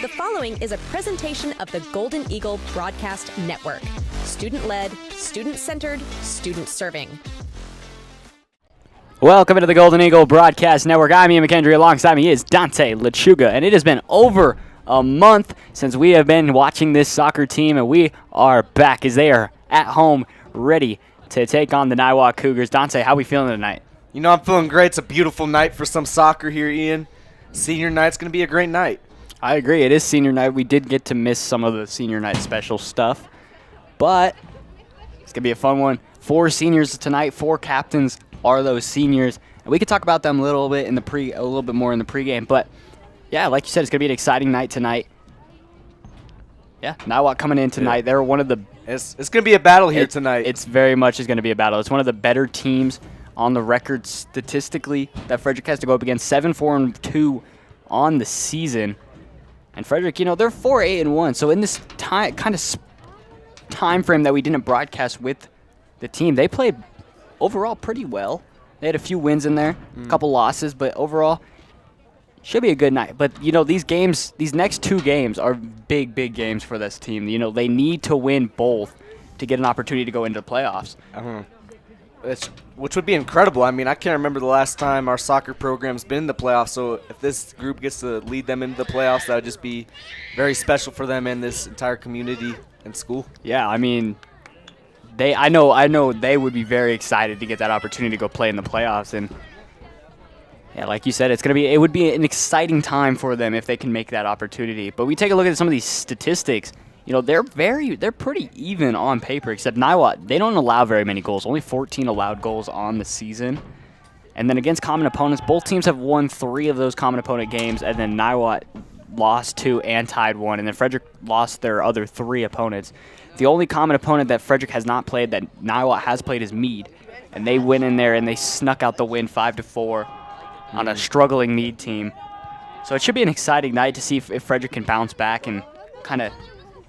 The following is a presentation of the Golden Eagle Broadcast Network. Student-led, student-centered, student-serving. Welcome to the Golden Eagle Broadcast Network. I'm Ian MacHendrie. Alongside me is Dante, Lechuga, and it has been over a month since we have been watching this soccer team, and we are back as they are at home, ready to take on the Niwot Cougars. Dante, how are we feeling tonight? You know, I'm feeling great. It's a beautiful night for some soccer here, Ian. Senior night's going to be a great night. I agree. It is senior night. We did get to miss some of the senior night special stuff, but it's going to be a fun one. 4 seniors tonight, 4 captains are those seniors, and we could talk about them a little bit more in the pregame. But yeah, like you said, it's gonna be an exciting night tonight. Yeah, Niwot coming in tonight. They're one of the. It's gonna be a battle here tonight. It's very much is gonna be a battle. It's one of the better teams on the record statistically that Frederick has to go up against. 7-4-2 on the season, and Frederick, you know, they're 4-8-1. So in this time frame that we didn't broadcast with the team, they played overall pretty well. They had a few wins in there, a couple losses, but overall should be a good night. But, you know, these next 2 games are big games for this team. You know, they need to win both to get an opportunity to go into the playoffs. Which would be incredible. I mean, I can't remember the last time our soccer program's been in the playoffs, so if this group gets to lead them into the playoffs, that would just be very special for them and this entire community and school. Yeah, I mean, I know they would be very excited to get that opportunity to go play in the playoffs, and yeah, like you said, it would be an exciting time for them if they can make that opportunity. But we take a look at some of these statistics. You know, they're pretty even on paper, except Niwot, they don't allow very many goals. Only 14 allowed goals on the season. And then against common opponents, both teams have won 3 of those common opponent games, and then Niwot lost 2 and tied 1, and then Frederick lost their other 3 opponents. The only common opponent that Frederick has not played that Niwot has played is Meade, and they went in there and they snuck out the win 5-4 on a struggling Meade team. So it should be an exciting night to see if Frederick can bounce back and kind of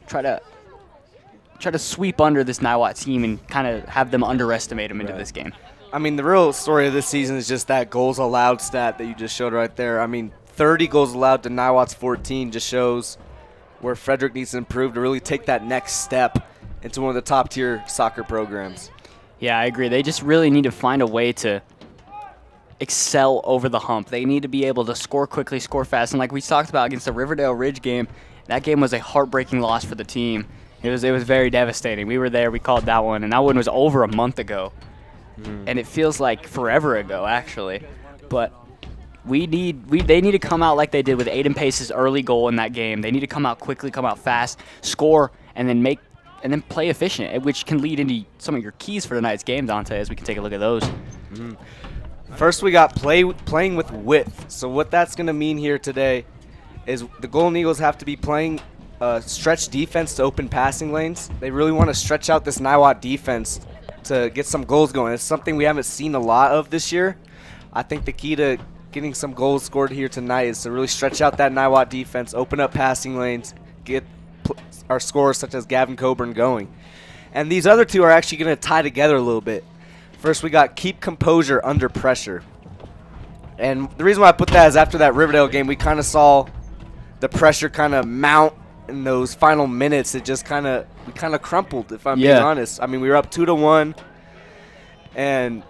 try to sweep under this Niwot team and kind of have them underestimate them into this game. I mean, the real story of this season is just that goals allowed stat that you just showed right there. I mean, 30 goals allowed to Niwot's 14 just shows where Frederick needs to improve to really take that next step into one of the top-tier soccer programs. Yeah, I agree. They just really need to find a way to excel over the hump. They need to be able to score quickly, score fast. And like we talked about against the Riverdale Ridge game, that game was a heartbreaking loss for the team. It was very devastating. We were there. We called that one, and that one was over a month ago. And it feels like forever ago, actually. But they need to come out like they did with Aiden Pace's early goal in that game. They need to come out quickly, come out fast, score, and then play efficient, which can lead into some of your keys for tonight's game, Dante, as we can take a look at those. First, we got playing with width. So what that's going to mean here today is the Golden Eagles have to be playing stretch defense to open passing lanes. They really want to stretch out this Niwot defense to get some goals going. It's something we haven't seen a lot of this year. I think the key to getting some goals scored here tonight is to really stretch out that Niwot defense, open up passing lanes, get our scorers such as Gavin Coburn going. And these other 2 are actually going to tie together a little bit. First, we got keep composure under pressure. And the reason why I put that is after that Riverdale game, we kind of saw the pressure kind of mount in those final minutes. It just we kind of crumpled, if I'm being honest. I mean, we were up 2-1, and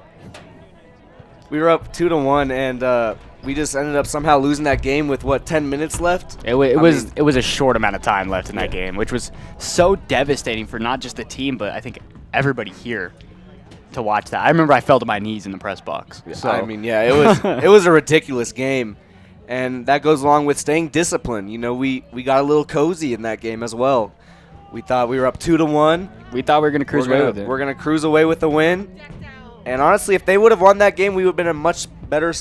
we just ended up somehow losing that game with 10 minutes left. It was a short amount of time left in that game, which was so devastating for not just the team, but I think everybody here to watch that. I remember I fell to my knees in the press box. So. I mean, yeah, it was a ridiculous game, and that goes along with staying disciplined. You know, we got a little cozy in that game as well. We thought we were up 2-1. We thought we were going to cruise away with it. We're going to cruise away with the win. And honestly, if they would have won that game, we would have been in a much better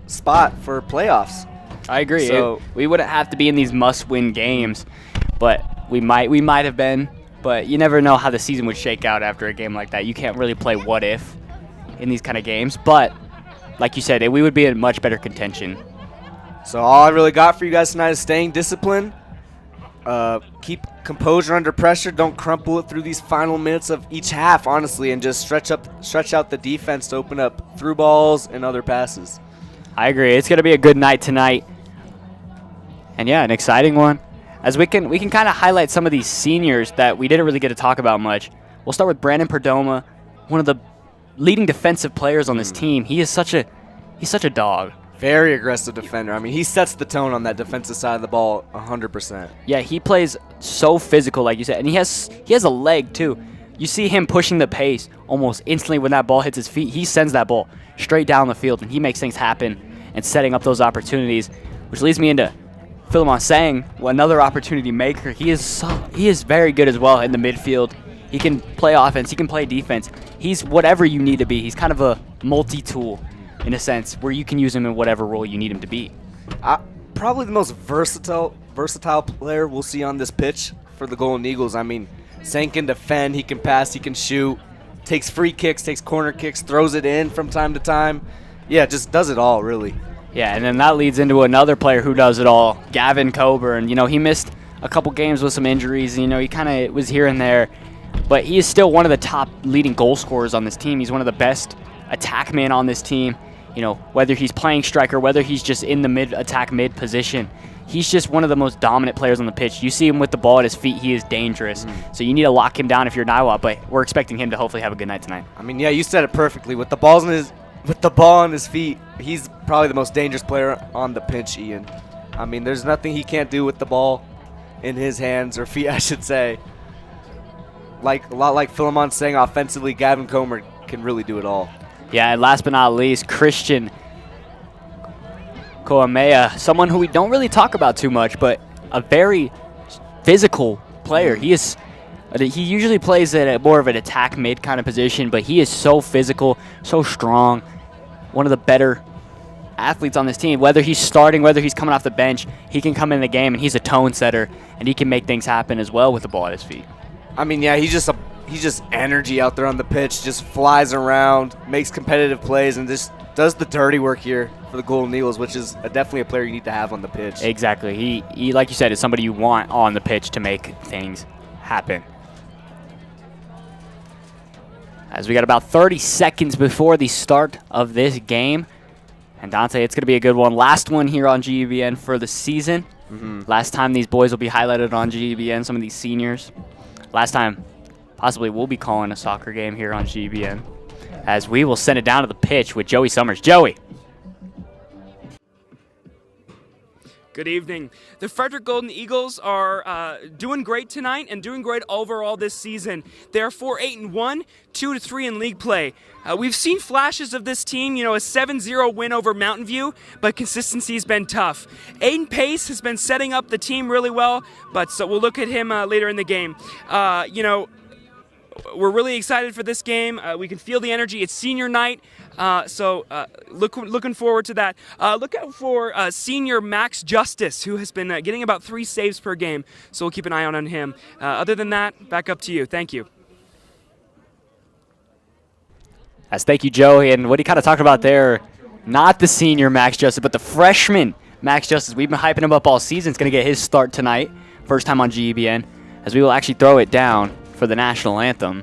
spot for playoffs. I agree. So we wouldn't have to be in these must-win games, but we might have been. But you never know how the season would shake out after a game like that. You can't really play what if in these kind of games. But like you said, we would be in much better contention. So all I really got for you guys tonight is staying disciplined. Keep composure under pressure. Don't crumple it through these final minutes of each half, honestly, and just stretch out the defense to open up through balls and other passes. I agree. It's going to be a good night tonight. And, yeah, an exciting one. as we can kind of highlight some of these seniors that we didn't really get to talk about much. We'll start with Brandon Perdomo, one of the leading defensive players on this team. He's such a dog. Very aggressive defender. I mean, he sets the tone on that defensive side of the ball 100%. Yeah, he plays so physical, like you said, and he has a leg too. You see him pushing the pace almost instantly when that ball hits his feet. He sends that ball straight down the field, and he makes things happen and setting up those opportunities, which leads me into Philemon Sang, another opportunity maker. He is very good as well in the midfield. He can play offense. He can play defense. He's whatever you need to be. He's kind of a multi-tool in a sense where you can use him in whatever role you need him to be. Probably the most versatile player we'll see on this pitch for the Golden Eagles. I mean, Sang can defend, he can pass, he can shoot, takes free kicks, takes corner kicks, throws it in from time to time. Yeah, just does it all, really. Yeah, and then that leads into another player who does it all, Gavin Coburn. You know, he missed a couple games with some injuries. You know, he kind of was here and there, but he is still one of the top leading goal scorers on this team. He's one of the best attack men on this team. You know, whether he's playing striker, whether he's just in the mid position, he's just one of the most dominant players on the pitch. You see him with the ball at his feet, he is dangerous. So you need to lock him down if you're Niwot, but we're expecting him to hopefully have a good night tonight. I mean, yeah, you said it perfectly. With the ball on his feet, he's probably the most dangerous player on the pitch, Ian. I mean, there's nothing he can't do with the ball in his hands, or feet, I should say. A lot like Philemon saying offensively, Gavin Comer can really do it all. Yeah, and last but not least, Christian Koamea, someone who we don't really talk about too much, but a very physical player. He usually plays at more of an attack mid kind of position, but he is so physical, so strong, one of the better athletes on this team. Whether he's starting, whether he's coming off the bench, he can come in the game, and he's a tone setter, and he can make things happen as well with the ball at his feet. I mean, yeah, he's just energy out there on the pitch, just flies around, makes competitive plays, and just does the dirty work here for the Golden Eagles, which is definitely a player you need to have on the pitch. Exactly. He, like you said, is somebody you want on the pitch to make things happen. As we got about 30 seconds before the start of this game. And Dante, it's going to be a good one. Last one here on GEBN for the season. Last time these boys will be highlighted on GEBN, some of these seniors. Last time, possibly we'll be calling a soccer game here on GEBN, as we will send it down to the pitch with Joey Summers. Joey. Good evening. The Frederick Golden Eagles are doing great tonight and doing great overall this season. They're 4-8-1, 2-3 in league play. We've seen flashes of this team, you know, a 7-0 win over Mountain View, but consistency has been tough. Aiden Pace has been setting up the team really well, but so we'll look at him later in the game. You know, we're really excited for this game. We can feel the energy. It's senior night, so looking forward to that. Look out for senior Max Justice, who has been getting about 3 saves per game, so we'll keep an eye on him. Other than that, back up to you. Thank you. Thank you, Joey. And what he kind of talked about there, not the senior Max Justice, but the freshman Max Justice. We've been hyping him up all season. It's going to get his start tonight, first time on GEBN, as we will actually throw it down for the national anthem.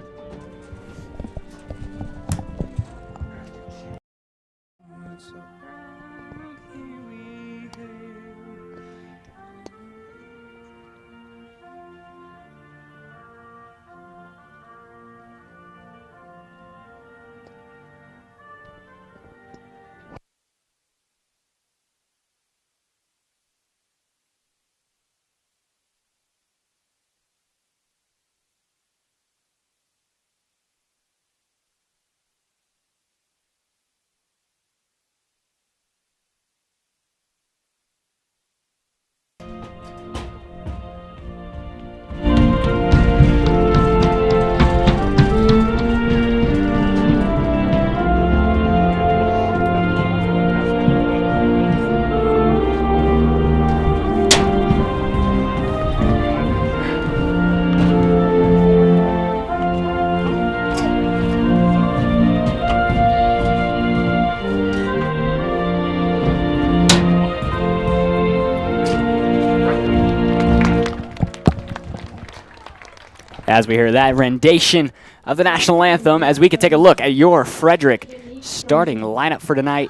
As we hear that rendition of the national anthem, as we can take a look at your Frederick starting lineup for tonight.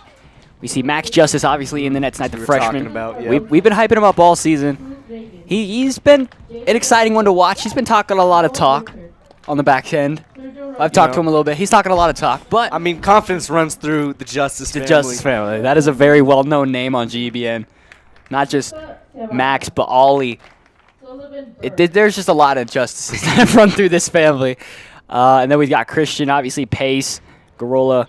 We see Max Justice obviously in the net tonight, the freshman. About, we've been hyping him up all season. he's been an exciting one to watch. He's been talking a lot of talk on the back end. I've talked to him a little bit. He's talking a lot of talk, but I mean, confidence runs through the Justice family. the Justice family. That is a very well-known name on GBN. Not just Max, but Ollie. There's just a lot of Justices that have run through this family. And then we've got Christian, obviously Pace, Garola,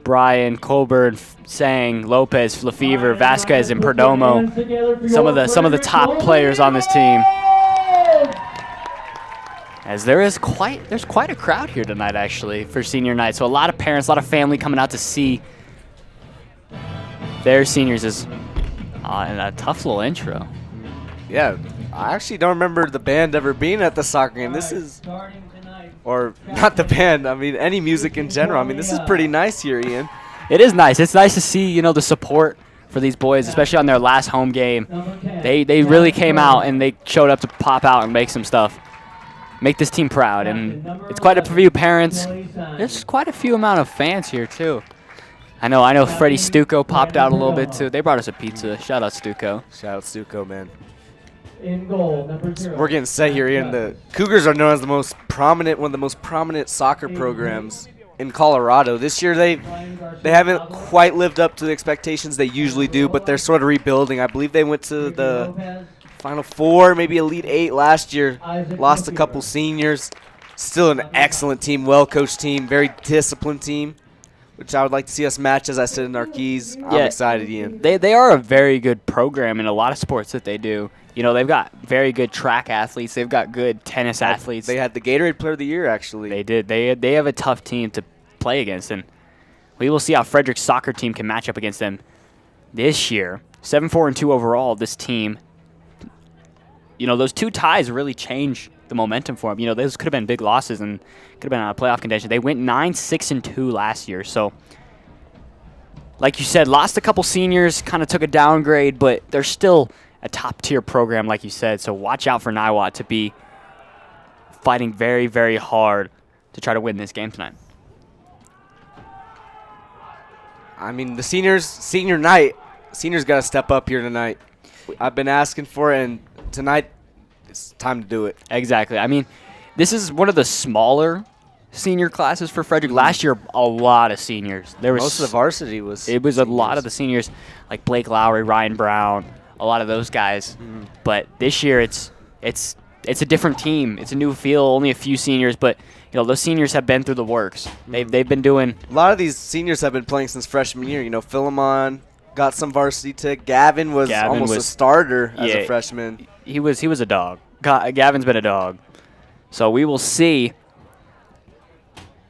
Brian, Colburn, Sang, Lopez, Lefevre, Vasquez, and Perdomo. Some of the top players on this team. As there's quite a crowd here tonight, actually, for senior night. So a lot of parents, a lot of family coming out to see their seniors. Is and a tough little intro. Yeah, I actually don't remember the band ever being at the soccer game. This is, or not the band, I mean any music in general. I mean, this is pretty nice here, Ian. It is nice. It's nice to see, the support for these boys, especially on their last home game. They really came out and they showed up to pop out and make some stuff. Make this team proud, and it's quite a few parents. There's quite a few amount of fans here too. I know Freddie Stucco popped out a little bit too. They brought us a pizza. Shout out Stucco. Shout out Stucco, man. In goal, number 2. We're getting set here, Ian. The Cougars are known as one of the most prominent soccer programs in Colorado. This year they haven't quite lived up to the expectations they usually do, but they're sort of rebuilding. I believe they went to the Final Four, maybe Elite 8 last year. Lost a couple seniors. Still an excellent team, well-coached team, very disciplined team, which I would like to see us match, as I said in our keys. I'm excited, Ian. They are a very good program in a lot of sports that they do. They've got very good track athletes. They've got good tennis athletes. They had the Gatorade Player of the Year, actually. They did. They have a tough team to play against, and we will see how Frederick's soccer team can match up against them this year. 7-4-2 overall, this team. Those 2 ties really change the momentum for them. Those could have been big losses and could have been out of playoff contention. They went 9-6-2 last year. So, like you said, lost a couple seniors, kind of took a downgrade, but they're still a top-tier program, like you said. So watch out for Niwot to be fighting very, very hard to try to win this game tonight. I mean, the senior night, seniors got to step up here tonight. I've been asking for it, and tonight it's time to do it. Exactly. I mean, this is one of the smaller senior classes for Frederick. Last year, a lot of seniors. Most of the varsity was. It was seniors. A lot of the seniors, like Blake Lowry, Ryan Brown, a lot of those guys. But this year, it's a different team. It's a new feel. Only a few seniors, but those seniors have been through the works. They've been doing. A lot of these seniors have been playing since freshman year. Philemon got some varsity tick. Gavin was almost a starter as a freshman. He was a dog. Gavin's been a dog. So we will see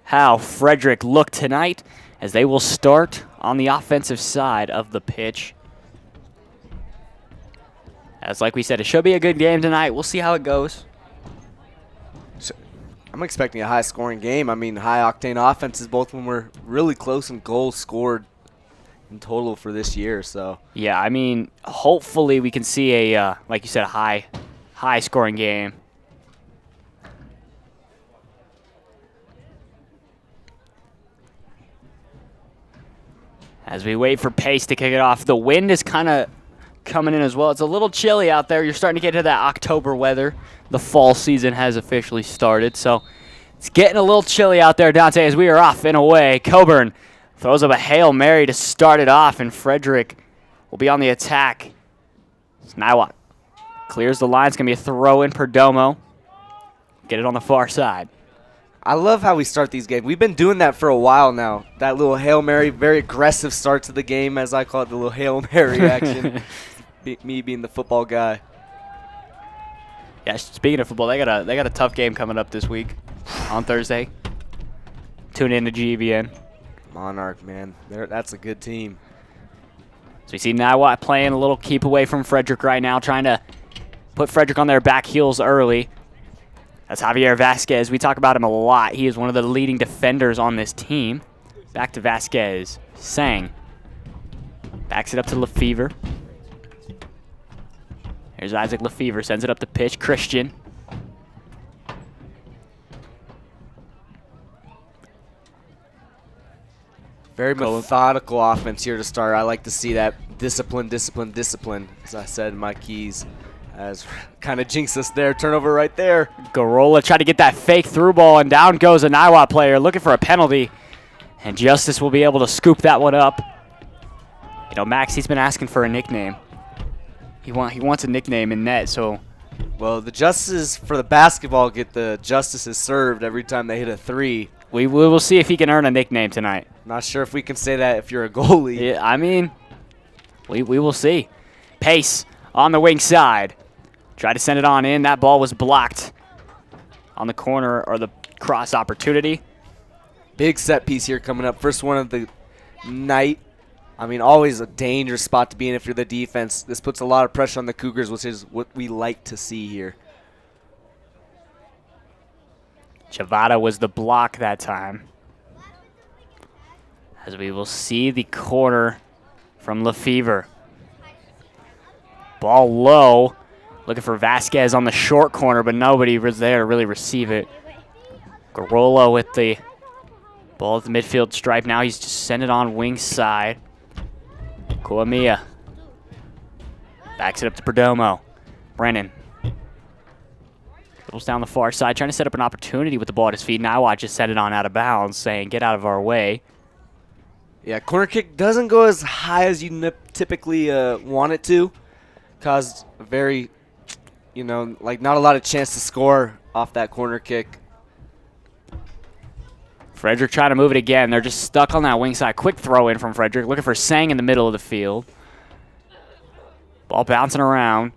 how Frederick look tonight as they will start on the offensive side of the pitch. As like we said, it should be a good game tonight. We'll see how it goes. I'm expecting a high-scoring game. I mean, high-octane offenses, both of them were really close in goals scored in total for this year. So yeah, I mean, hopefully we can see a, like you said, a high-scoring game. As we wait for Pace to kick it off, the wind is kind of coming in as well. It's a little chilly out there. You're starting to get to that October weather. The fall season has officially started, so it's getting a little chilly out there, Dante, as we are off and away. Coburn throws up a Hail Mary to start it off, and Frederick will be on the attack. It's Niwot. Clears the line. It's going to be a throw in. Perdomo. Get it on the far side. I love how we start these games. We've been doing that for a while now. That little Hail Mary, very aggressive start to the game, as I call it, the little Hail Mary action. Me being the football guy. Yeah, speaking of football, they got a tough game coming up this week on Thursday. Tune in to GBN. Monarch, man. That's a good team. So you see Niwot playing a little keep away from Frederick right now, trying to put Frederick on their back heels early. That's Javier Vasquez. We talk about him a lot. He is one of the leading defenders on this team. Back to Vasquez. Sang. Backs it up to Lefevre. Here's Isaac Lefevre. Sends it up the pitch. Christian. Very methodical offense here to start. I like to see that discipline, discipline, discipline, as I said in my keys. As kind of jinxed us there. Turnover right there. Garola tried to get that fake through ball, and down goes a Niwot player looking for a penalty. And Justice will be able to scoop that one up. You know, Max, he's been asking for a nickname. He wants a nickname in net, so. Well, the Justices for the basketball get the Justices served every time they hit a 3. We will see if he can earn a nickname tonight. Not sure if we can say that if you're a goalie. Yeah, I mean, we will see. Pace on the wing side. Tried to send it on in. That ball was blocked on the corner or the cross opportunity. Big set piece here coming up. First one of the night. I mean, always a dangerous spot to be in if you're the defense. This puts a lot of pressure on the Cougars, which is what we like to see here. Chavada was the block that time. As we will see the corner from Lefevre. Ball low. Looking for Vasquez on the short corner, but nobody was there to really receive it. Garola with the ball at the midfield stripe. Now he's just sending it on wing side. Kuamia backs it up to Perdomo. Brennan dribbles down the far side, trying to set up an opportunity with the ball at his feet. Niwot just set it on out of bounds, saying, get out of our way. Yeah, corner kick doesn't go as high as you typically want it to. Caused a very, you know, like not a lot of chance to score off that corner kick. Frederick trying to move it again. They're just stuck on that wing side. Quick throw in from Frederick. Looking for Sang in the middle of the field. Ball bouncing around.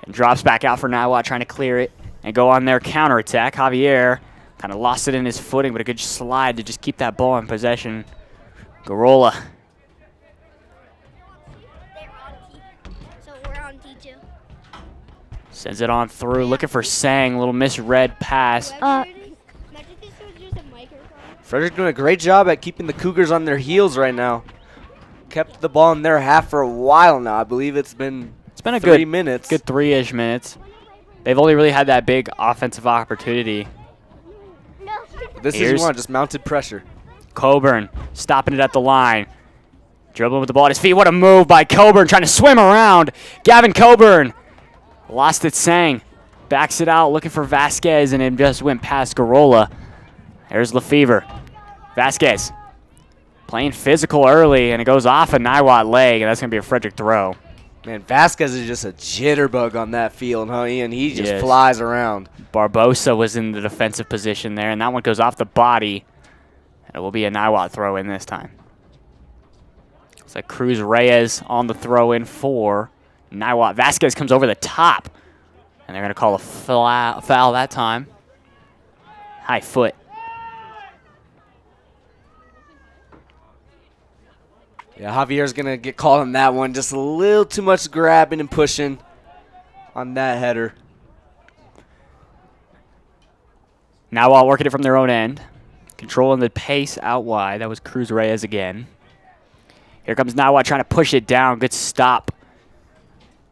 And drops back out for Niwot, trying to clear it and go on their counterattack. Javier kind of lost it in his footing, but a good slide to just keep that ball in possession. Garola. So we're on T2. Sends it on through. Looking for Sang. Little misread pass. Frederick doing a great job at keeping the Cougars on their heels right now. Kept the ball in their half for a while now. I believe it's been a 3 minutes. Good 3-ish minutes. They've only really had that big offensive opportunity. This is one, just mounted pressure. Coburn stopping it at the line. Dribbling with the ball at his feet. What a move by Coburn, trying to swim around. Gavin Coburn lost it, Sang. Backs it out, looking for Vasquez, and it just went past Garola. There's Lefevre. Vasquez playing physical early, and it goes off a Niwot leg, and that's going to be a Frederick throw. Man, Vasquez is just a jitterbug on that field, huh? And he just Yes. flies around. Barbosa was in the defensive position there, and that one goes off the body. And it will be a Niwot throw in this time. It's like Cruz Reyes on the throw in for Niwot. Vasquez comes over the top, and they're going to call a foul that time. High foot. Yeah, Javier's going to get called on that one. Just a little too much grabbing and pushing on that header. Niwot working it from their own end. Controlling the pace out wide. That was Cruz Reyes again. Here comes Niwot trying to push it down. Good stop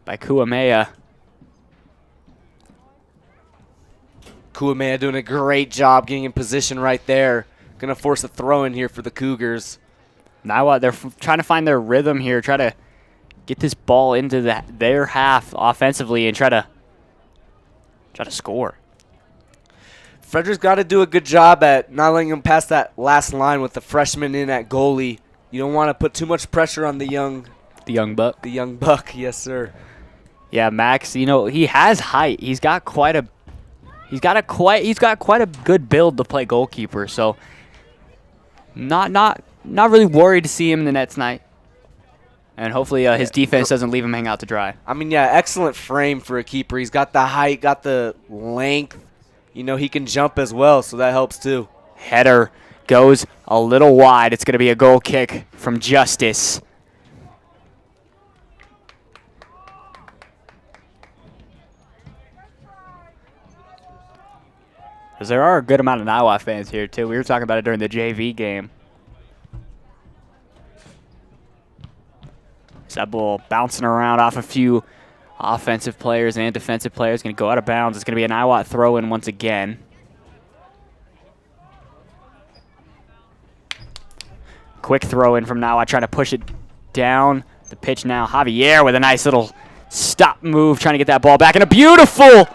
by Kuamea. Kuamea doing a great job getting in position right there. Going to force a throw in here for the Cougars. Niwot, they're trying to find their rhythm here. Try to get this ball into their half offensively and try to score. Frederick's got to do a good job at not letting him pass that last line with the freshman in at goalie. You don't want to put too much pressure on the young buck. The young buck, yes sir. Yeah, Max, you know, he has height. He's got quite a good build to play goalkeeper, so not really worried to see him in the net tonight. And hopefully his defense doesn't leave him hang out to dry. I mean, yeah, excellent frame for a keeper. He's got the height, got the length. You know, he can jump as well, so that helps too. Header goes a little wide. It's going to be a goal kick from Justice. Because there are a good amount of Niwot fans here, too. We were talking about it during the JV game. That ball bouncing around off a few offensive players and defensive players. Going to go out of bounds. It's going to be a Niwot throw-in once again. Quick throw-in from Niwot, trying to push it down the pitch now. Javier with a nice little Stop move, trying to get that ball back. And a beautiful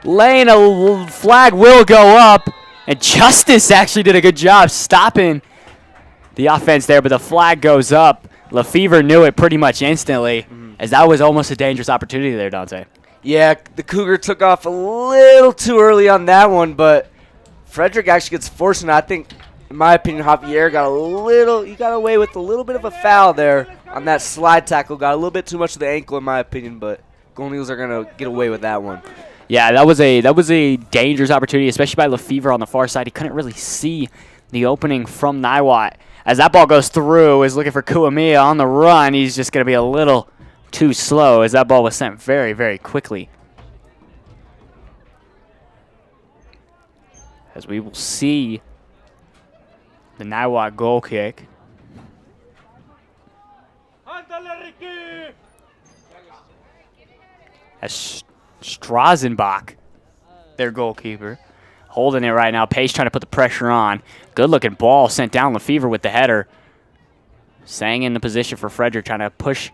lane. A flag will go up. And Justice actually did a good job stopping the offense there, but the flag goes up. Lefevre knew it pretty much instantly, as that was almost a dangerous opportunity there, Dante. Yeah, the Cougar took off a little too early on that one, but Frederick actually gets fortunate. I think, in my opinion, Javier got away with a little bit of a foul there on that slide tackle. Got a little bit too much of the ankle, in my opinion, but Golden Eagles are going to get away with that one. Yeah, that was a dangerous opportunity, especially by Lefevre on the far side. He couldn't really see the opening from Niwot. As that ball goes through, is looking for Kuamiya on the run. He's just going to be a little too slow as that ball was sent very, very quickly. As we will see the Niwot goal kick. As Strazenbach, their goalkeeper, holding it right now. Pace trying to put the pressure on. Good-looking ball sent down. Lefevre with the header. Sang in the position for Frederick, trying to push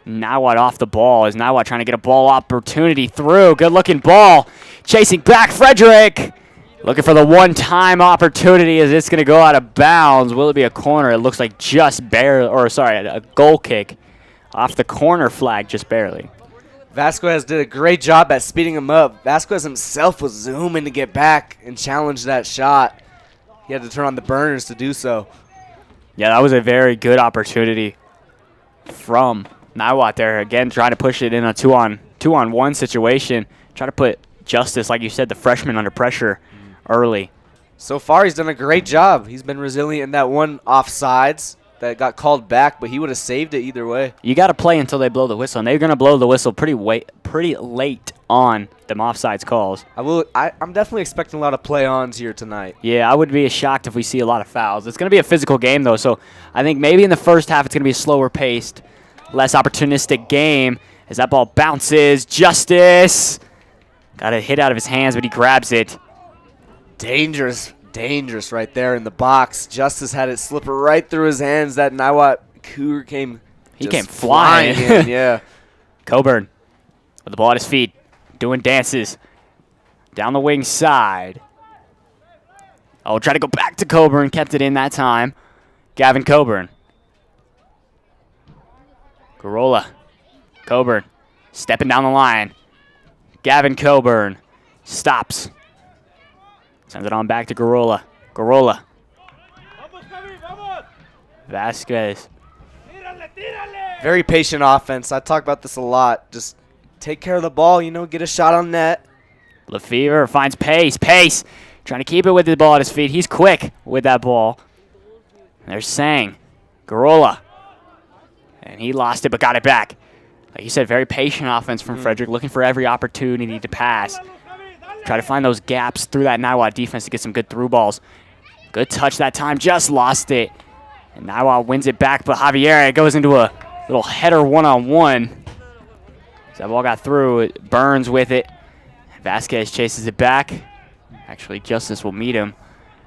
Niwot off the ball. As Niwot trying to get a ball opportunity through. Good-looking ball. Chasing back Frederick. Looking for the one-time opportunity as it's going to go out of bounds. Will it be a corner? It looks like just barely, or sorry, a goal kick off the corner flag just barely. Vasquez did a great job at speeding him up. Vasquez himself was zooming to get back and challenge that shot. He had to turn on the burners to do so. Yeah, that was a very good opportunity from Niwot there. Again, trying to push it in a two-on-one situation. Try to put Justice, like you said, the freshman under pressure early. So far, he's done a great job. He's been resilient in that one offsides that got called back, but he would have saved it either way. You got to play until they blow the whistle, and they're going to blow the whistle pretty late on them offsides calls. I'm definitely expecting a lot of play-ons here tonight. Yeah, I would be shocked if we see a lot of fouls. It's going to be a physical game, though, so I think maybe in the first half it's going to be a slower-paced, less opportunistic game as that ball bounces. Justice got a hit out of his hands, but he grabs it. Dangerous right there in the box. Justice had it slip right through his hands. That Niwot Cougar came flying in, yeah. Coburn with the ball at his feet, doing dances down the wing side. Oh, try to go back to Coburn, kept it in that time. Gavin Coburn. Garola. Coburn stepping down the line. Gavin Coburn stops. Sends it on back to Garola. Garola. Vasquez. Very patient offense. I talk about this a lot. Just take care of the ball, get a shot on net. Lefevre finds Pace. Pace trying to keep it with the ball at his feet. He's quick with that ball. And there's Sang. Garola. And he lost it but got it back. Like you said, very patient offense from Frederick, looking for every opportunity to pass. Try to find those gaps through that Niwot defense to get some good through balls. Good touch that time, just lost it. And Niwot wins it back, but Javier goes into a little header one-on-one. So that ball got through, Burns with it. Vasquez chases it back. Actually, Justice will meet him.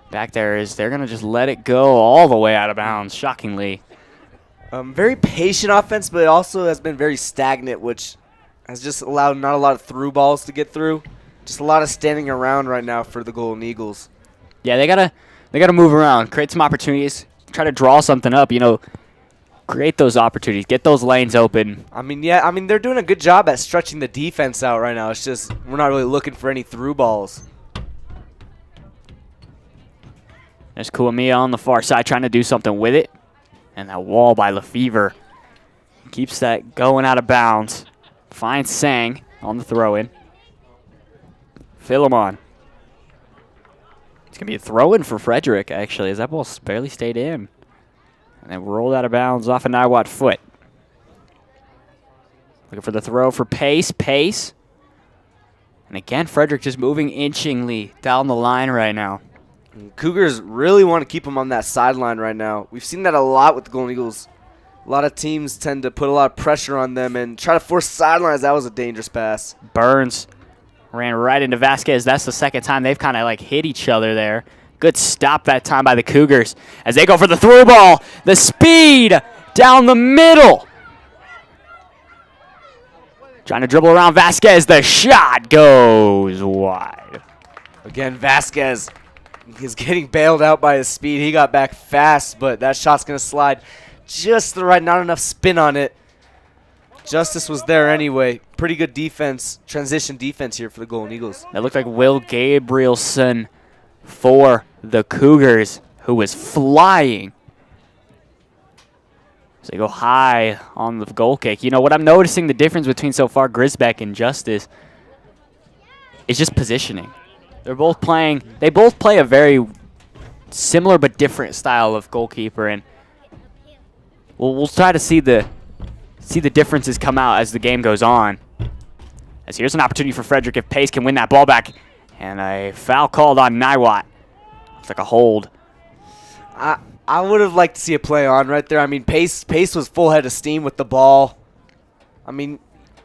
Back there is they're going to just let it go all the way out of bounds, shockingly. Very patient offense, but it also has been very stagnant, which has just allowed not a lot of through balls to get through. Just a lot of standing around right now for the Golden Eagles. Yeah, they gotta move around, create some opportunities, try to draw something up. Create those opportunities, get those lanes open. They're doing a good job at stretching the defense out right now. It's just we're not really looking for any through balls. There's Kuamiya on the far side trying to do something with it, and that wall by Lefevre keeps that going out of bounds. Finds Sang on the throw-in. Philemon. It's going to be a throw-in for Frederick, actually, as that ball barely stayed in. And then rolled out of bounds off a Niwot foot. Looking for the throw for Pace. Pace. And again, Frederick just moving inchingly down the line right now. Cougars really want to keep him on that sideline right now. We've seen that a lot with the Golden Eagles. A lot of teams tend to put a lot of pressure on them and try to force sidelines. That was a dangerous pass. Burns ran right into Vasquez. That's the second time they've kind of hit each other there. Good stop that time by the Cougars as they go for the through ball. The speed down the middle. Trying to dribble around Vasquez. The shot goes wide. Again, Vasquez is getting bailed out by his speed. He got back fast, but that shot's going to slide just the right, not enough spin on it. Justice was there anyway. Pretty good defense, transition defense here for the Golden Eagles. That looked like Will Gabrielson for the Cougars, who was flying. So they go high on the goal kick. You know, what I'm noticing the difference between so far Grisbeck and Justice is just positioning. They both play a very similar but different style of goalkeeper, and we'll try to see the differences come out as the game goes on. As here's an opportunity for Frederick if Pace can win that ball back, and a foul called on Niwot. Looks like a hold. I would have liked to see a play on right there. I mean, Pace was full head of steam with the ball. I mean,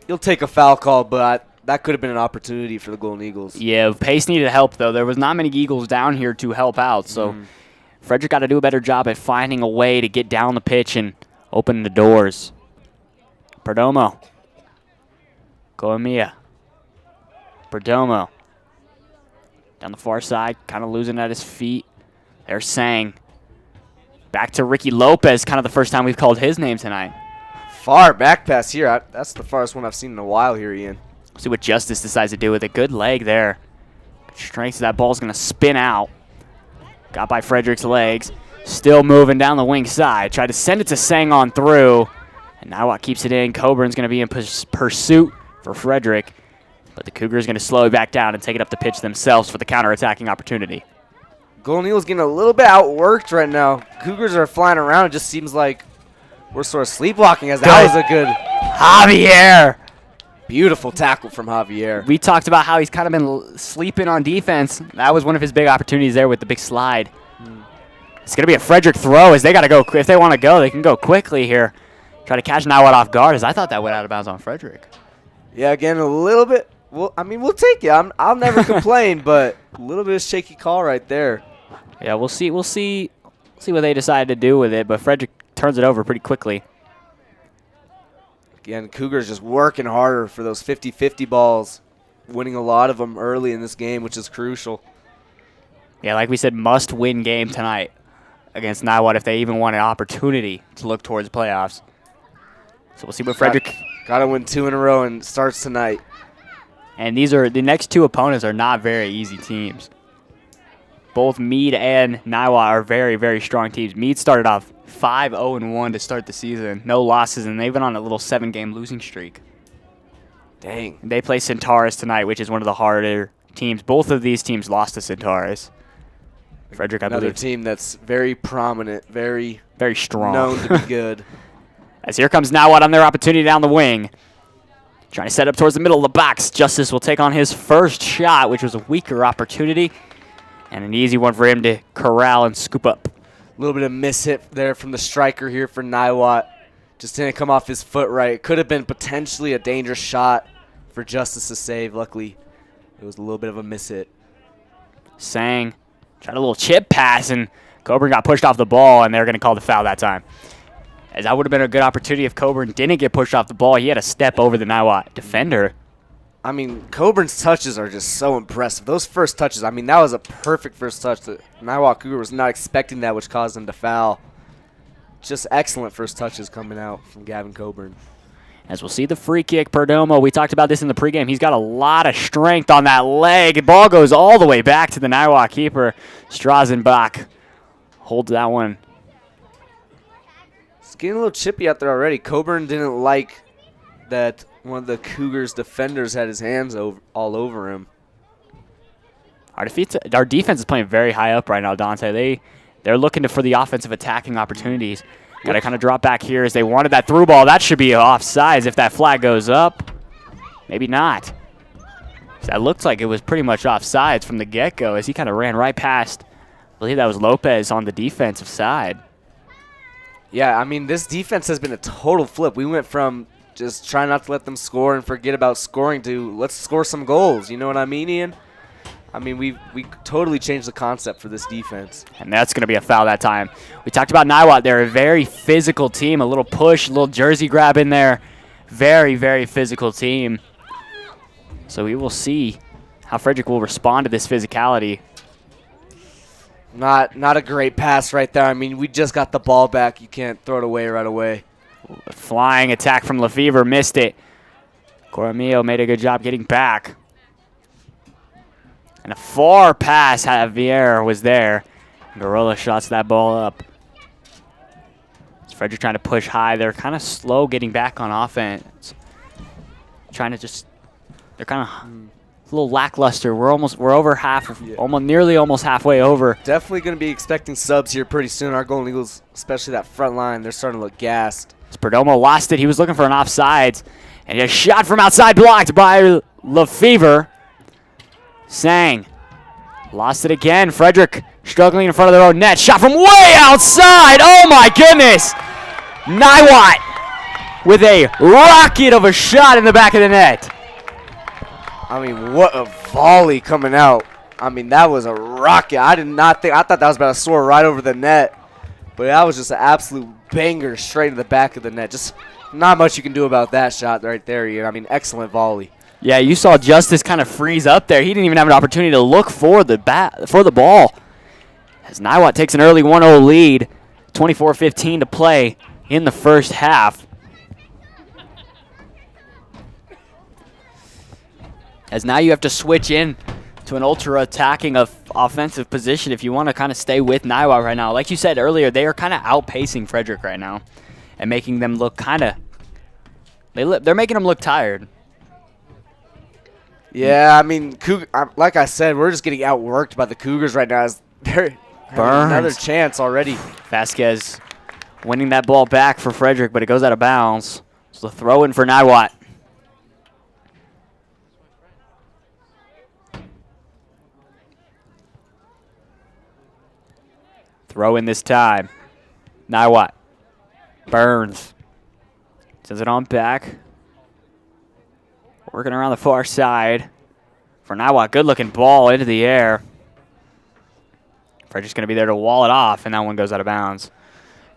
you'll take a foul call, but that could have been an opportunity for the Golden Eagles. Yeah, Pace needed help, though. There was not many Eagles down here to help out, so Frederick got to do a better job at finding a way to get down the pitch and open the doors. Perdomo. Goemia. Perdomo. Down the far side, kind of losing at his feet. There's Sang. Back to Ricky Lopez, kind of the first time we've called his name tonight. Far back pass here. That's the farthest one I've seen in a while here, Ian. See what Justice decides to do with it. Good leg there. Strength, that ball's going to spin out. Got by Frederick's legs. Still moving down the wing side. Tried to send it to Sang on through. And Niwot keeps it in. Coburn's going to be in pursuit for Frederick. But the Cougars going to slow it back down and take it up the pitch themselves for the counter-attacking opportunity. Golden Eagles getting a little bit outworked right now. Cougars are flying around. It just seems like we're sort of sleepwalking, as that was a good Javier! Beautiful tackle from Javier. We talked about how he's kind of been sleeping on defense. That was one of his big opportunities there with the big slide. It's going to be a Frederick throw as they got to go. If they want to go, they can go quickly here. Try to catch Niwot off guard, as I thought that went out of bounds on Frederick. Yeah, again, a little bit. Well, I mean, we'll take it. I'll never complain, but a little bit of shaky call right there. Yeah, we'll see what they decide to do with it, but Frederick turns it over pretty quickly. Again, Cougars just working harder for those 50-50 balls, winning a lot of them early in this game, which is crucial. Yeah, like we said, must-win game tonight against Niwot if they even want an opportunity to look towards playoffs. So we'll see what Frederick... Got to win 2 in a row and starts tonight. And the next 2 opponents are not very easy teams. Both Meade and Niwot are very, very strong teams. Meade started off 5-0-1 to start the season. No losses, and they've been on a little 7-game losing streak. Dang. They play Centaurus tonight, which is one of the harder teams. Both of these teams lost to Centaurus. Frederick, I believe. Another team that's very prominent, very strong. Known to be good. As here comes Niwot on their opportunity down the wing. Trying to set up towards the middle of the box. Justice will take on his first shot, which was a weaker opportunity. And an easy one for him to corral and scoop up. A little bit of mishit there from the striker here for Niwot. Just didn't come off his foot right. It could have been potentially a dangerous shot for Justice to save. Luckily, it was a little bit of a mishit. Sang tried a little chip pass, and Coburn got pushed off the ball, and they're going to call the foul that time. As that would have been a good opportunity if Coburn didn't get pushed off the ball. He had a step over the Niwot defender. I mean, Coburn's touches are just so impressive. Those first touches, I mean, that was a perfect first touch. The Niwot Cougar was not expecting that, which caused them to foul. Just excellent first touches coming out from Gavin Coburn. As we'll see the free kick, Perdomo. We talked about this in the pregame. He's got a lot of strength on that leg. The ball goes all the way back to the Niwot keeper. Strazenbach holds that one. It's getting a little chippy out there already. Coburn didn't like that one of the Cougars' defenders had his hands all over him. Our defense is playing very high up right now, Dante. They're looking for the offensive attacking opportunities. Got to kind of drop back here as they wanted that through ball. That should be offsides if that flag goes up. Maybe not. That looked like it was pretty much offsides from the get-go as he kind of ran right past. I believe that was Lopez on the defensive side. Yeah, I mean, this defense has been a total flip. We went from just trying not to let them score and forget about scoring to let's score some goals. You know what I mean, Ian? I mean, we totally changed the concept for this defense. And that's going to be a foul that time. We talked about Niwot. They're a very physical team. A little push, a little jersey grab in there very, very physical team. So we will see how Frederick will respond to this physicality. Not a great pass right there. I mean, we just got the ball back. You can't throw it away right away. Flying attack from Lefevre, missed it. Coramillo made a good job getting back. And a far pass, Javier was there. Gorilla shots that ball up. Frederick trying to push high. They're kind of slow getting back on offense. Trying to just, they're kind of a little lackluster. We're over half, almost halfway over. Definitely going to be expecting subs here pretty soon. Our Golden Eagles, especially that front line, they're starting to look gassed. Perdomo lost it. He was looking for an offsides. And a shot from outside blocked by Lefevre. Sang lost it again. Frederick struggling in front of their own net. Shot from way outside. Oh my goodness. Niwot with a rocket of a shot in the back of the net. I mean, what a volley coming out. I mean, that was a rocket. I thought that was about to soar right over the net. But that was just an absolute banger straight in the back of the net. Just not much you can do about that shot right there. I mean, excellent volley. Yeah, you saw Justice kind of freeze up there. He didn't even have an opportunity to look for the ball. As Niwot takes an early 1-0 lead, 24:15 to play in the first half. As now you have to switch in to an ultra-attacking offensive position if you want to kind of stay with Niwot right now. Like you said earlier, they are kind of outpacing Frederick right now and making them look kind of, they're making them look tired. Yeah, I mean, like I said, we're just getting outworked by the Cougars right now. They're having another chance already. Vasquez winning that ball back for Frederick, but it goes out of bounds. So the throw in for Niwot. Throw in this time. Niwot. Burns. Sends it on back. Working around the far side for Niwot. Good looking ball into the air. Frederick's going to be there to wall it off, and that one goes out of bounds.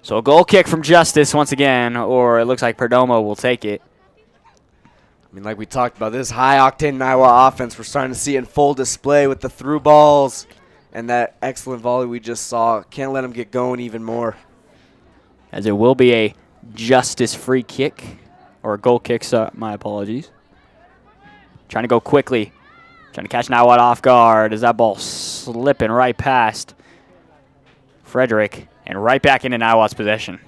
So a goal kick from Justice once again, or it looks like Perdomo will take it. I mean, like we talked about, this high-octane Niwot offense, we're starting to see it in full display with the through balls and that excellent volley we just saw. Can't let them get going even more. As it will be a Justice free kick, or a goal kick, so my apologies. Trying to go quickly. Trying to catch Niwot off guard as that ball slipping right past Frederick and right back into Niwot's possession.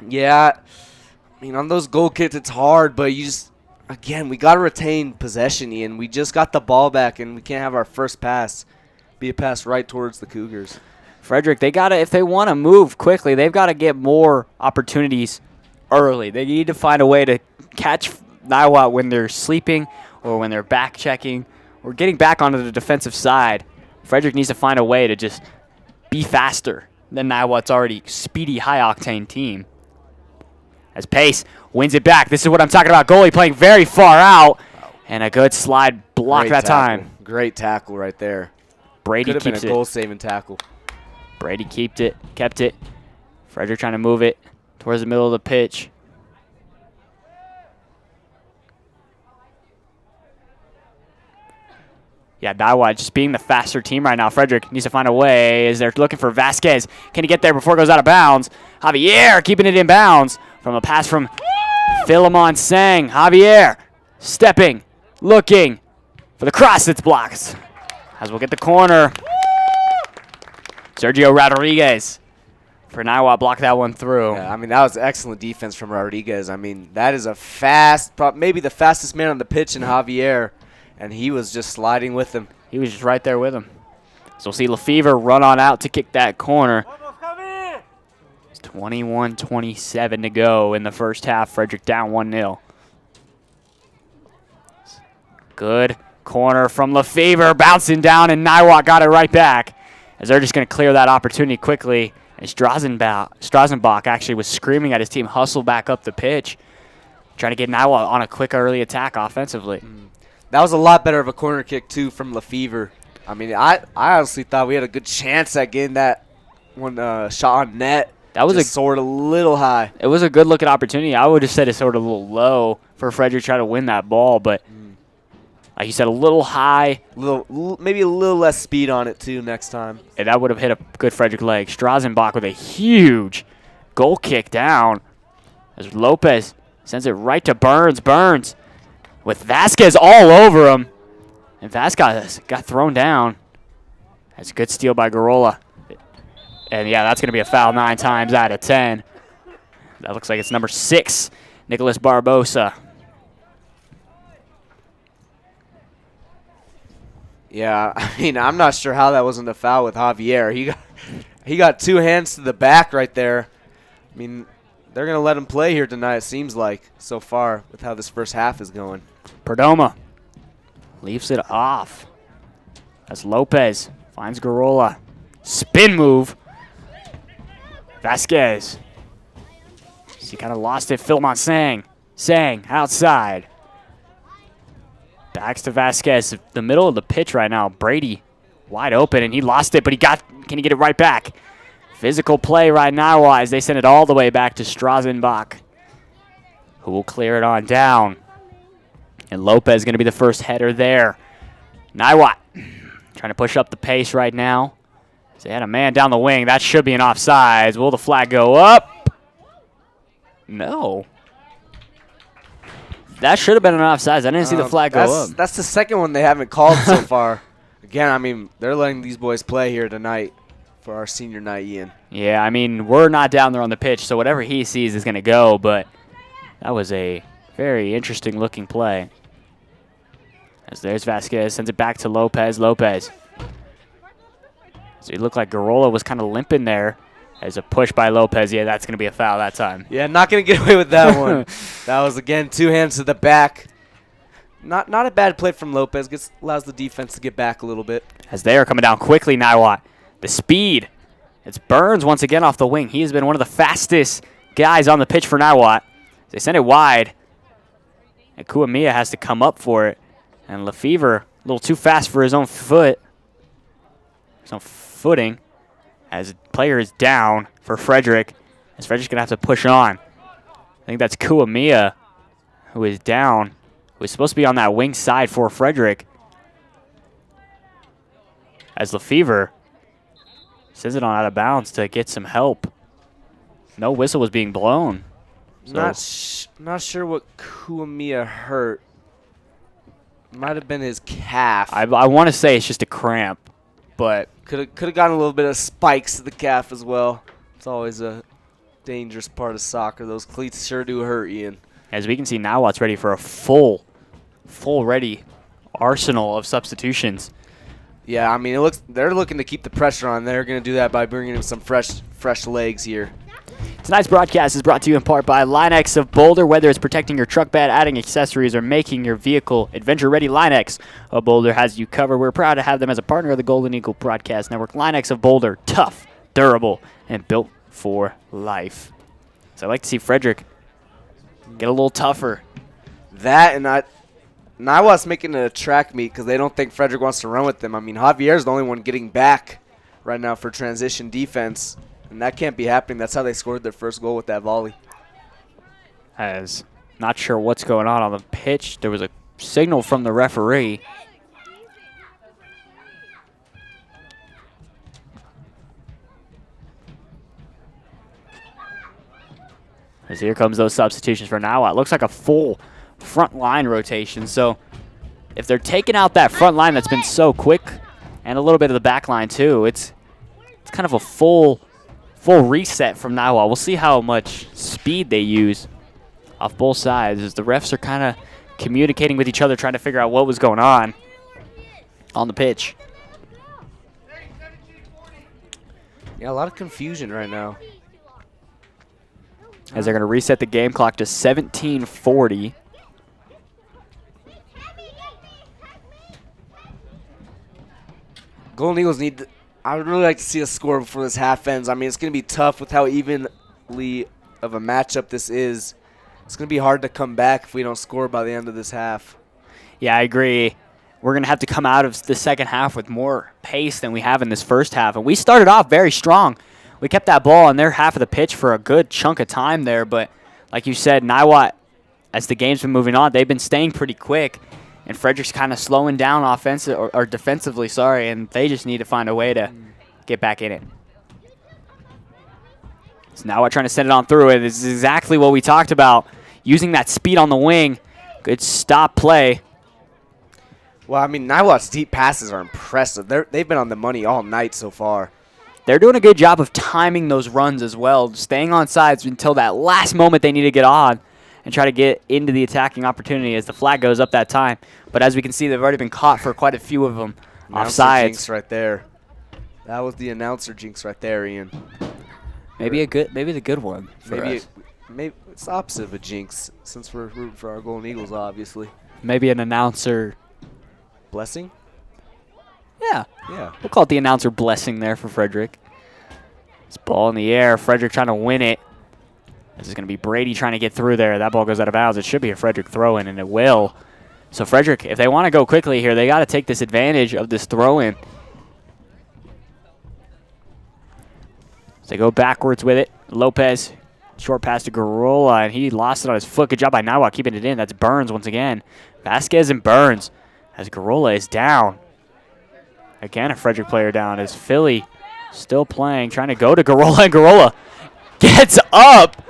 Yeah, I mean, on those goal kicks, it's hard, but you just, again, we got to retain possession, Ian. We just got the ball back, and we can't have our first pass be a pass right towards the Cougars. Frederick, they gotta, if they want to move quickly, they've got to get more opportunities early. They need to find a way to catch Niwot when they're sleeping or when they're back checking or getting back onto the defensive side. Frederick needs to find a way to just be faster than Niwot's already speedy, high-octane team. As Pace wins it back. This is what I'm talking about. Goalie playing very far out. And a good slide block that time. Great tackle right there. Brady Could have keeps been a goal-saving tackle. Brady kept it. Frederick trying to move it towards the middle of the pitch. Yeah, Niwot just being the faster team right now. Frederick needs to find a way as they're looking for Vasquez. Can he get there before it goes out of bounds? Javier keeping it in bounds from a pass from Philemon Sang. Javier stepping, looking for the cross that's blocked. As we'll get the corner. Sergio Rodriguez for Niwot blocked that one through. Yeah, I mean, that was excellent defense from Rodriguez. I mean, that is a maybe the fastest man on the pitch in Javier. And he was just sliding with him. He was just right there with him. So we'll see Lefevre run on out to kick that corner. It's 21-27 to go in the first half. Frederick down 1-0. Good corner from Lefevre, bouncing down, and Niwot got it right back. As they're just going to clear that opportunity quickly. And Strazenbach actually was screaming at his team, hustle back up the pitch. Trying to get Niwot on a quick early attack offensively. That was a lot better of a corner kick, too, from Lefevre. I mean, I honestly thought we had a good chance at getting that one shot on net. That was just soared a little high. It was a good looking opportunity. I would have said it soared a little low for Frederick trying to win that ball, but like you said, a little high. Maybe a little less speed on it too next time. And that would have hit a good Frederick leg. Strazenbach with a huge goal kick down as Lopez sends it right to Burns. Burns with Vasquez all over him. And Vasquez got thrown down. That's a good steal by Garola. And, yeah, that's going to be a foul 9 times out of 10. That looks like it's number 6, Nicholas Barbosa. Yeah, I mean, I'm not sure how that wasn't a foul with Javier. He got 2 hands to the back right there. I mean, they're going to let him play here tonight, it seems like, so far, with how this first half is going. Perdomo leaves it off. That's Lopez. Finds Garola. Spin move. Vasquez. He kind of lost it. Philmont Sang. Sang outside. Backs to Vasquez. The middle of the pitch right now. Brady wide open, and he lost it, but can he get it right back? Physical play right now as they send it all the way back to Strazenbach, who will clear it on down. And Lopez going to be the first header there. Niwot trying to push up the pace right now. They had a man down the wing. That should be an offsides. Will the flag go up? No. That should have been an offsides. I didn't see the flag go up. That's the second one they haven't called so far. Again, I mean, they're letting these boys play here tonight for our senior night, Ian. Yeah, I mean, we're not down there on the pitch, so whatever he sees is going to go, but that was a very interesting looking play. As there's Vasquez, sends it back to Lopez. Lopez. So it looked like Garola was kind of limping there. As a push by Lopez. Yeah, that's going to be a foul that time. Yeah, not going to get away with that one. That was, again, 2 hands to the back. Not a bad play from Lopez. Allows the defense to get back a little bit. As they are coming down quickly, Niwot. The speed. It's Burns once again off the wing. He has been one of the fastest guys on the pitch for Niwot. They send it wide. And Kuamiya has to come up for it. And Lefevre, a little too fast for his own foot. His own footing. As the player is down for Frederick. As Frederick's going to have to push on. I think that's Kuamiya who is down. Who is supposed to be on that wing side for Frederick. As Lefevre sends it on out of bounds to get some help. No whistle was being blown. So. Not sure what Kuamiya hurt. Might have been his calf. I want to say it's just a cramp, but could have gotten a little bit of spikes to the calf as well. It's always a dangerous part of soccer. Those cleats sure do hurt, Ian. As we can see, Niwot's ready for a full ready arsenal of substitutions. Yeah, I mean, they're looking to keep the pressure on. They're going to do that by bringing in some fresh legs here. Tonight's broadcast is brought to you in part by Line-X of Boulder. Whether it's protecting your truck bed, adding accessories, or making your vehicle adventure-ready, Line-X of Boulder has you covered. We're proud to have them as a partner of the Golden Eagle Broadcast Network. Line-X of Boulder, tough, durable, and built for life. So I'd like to see Frederick get a little tougher. That and Niwot's making it a track meet because they don't think Frederick wants to run with them. I mean, Javier's the only one getting back right now for transition defense. And that can't be happening. That's how they scored their first goal with that volley. As not sure what's going on the pitch. There was a signal from the referee. As here comes those substitutions for Niwot. It looks like a full front line rotation. So if they're taking out that front line that's been so quick and a little bit of the back line too, it's kind of a full reset from Niwot. We'll see how much speed they use off both sides as the refs are kind of communicating with each other, trying to figure out what was going on the pitch. Yeah, a lot of confusion right now. As they're going to reset the game clock to 17:40. Golden Eagles I would really like to see a score before this half ends. I mean, it's going to be tough with how evenly of a matchup this is. It's going to be hard to come back if we don't score by the end of this half. Yeah, I agree. We're going to have to come out of the second half with more pace than we have in this first half. And we started off very strong. we kept that ball on their half of the pitch for a good chunk of time there. But like you said, Niwot, as the game's been moving on, they've been staying pretty quick. And Frederick's kind of slowing down offensive or defensively, and they just need to find a way to get back in it. So Niwot trying to send it on through it. This is exactly what we talked about, using that speed on the wing. Good stop play. Well, I mean, Niwot's deep passes are impressive. They've been on the money all night so far. They're doing a good job of timing those runs as well, staying on sides until that last moment they need to get on and try to get into the attacking opportunity as the flag goes up that time. But as we can see, they've already been caught for quite a few of them offsides. Jinx right there. That was the announcer jinx right there, Ian. Maybe the good one. Maybe it's the opposite of a jinx since we're rooting for our Golden Eagles, obviously. Maybe an announcer blessing. Yeah. Yeah. We'll call it the announcer blessing there for Frederick. This ball in the air. Frederick trying to win it. This is going to be Brady trying to get through there. That ball goes out of bounds. It should be a Frederick throw-in, and it will. So Frederick, if they want to go quickly here, they got to take this advantage of this throw-in. So they go backwards with it. Lopez, short pass to Garola, and he lost it on his foot. Good job by Niwot keeping it in. That's Burns once again. Vasquez and Burns as Garola is down. Again, a Frederick player down as Philly still playing, trying to go to Garola, and Garola gets up.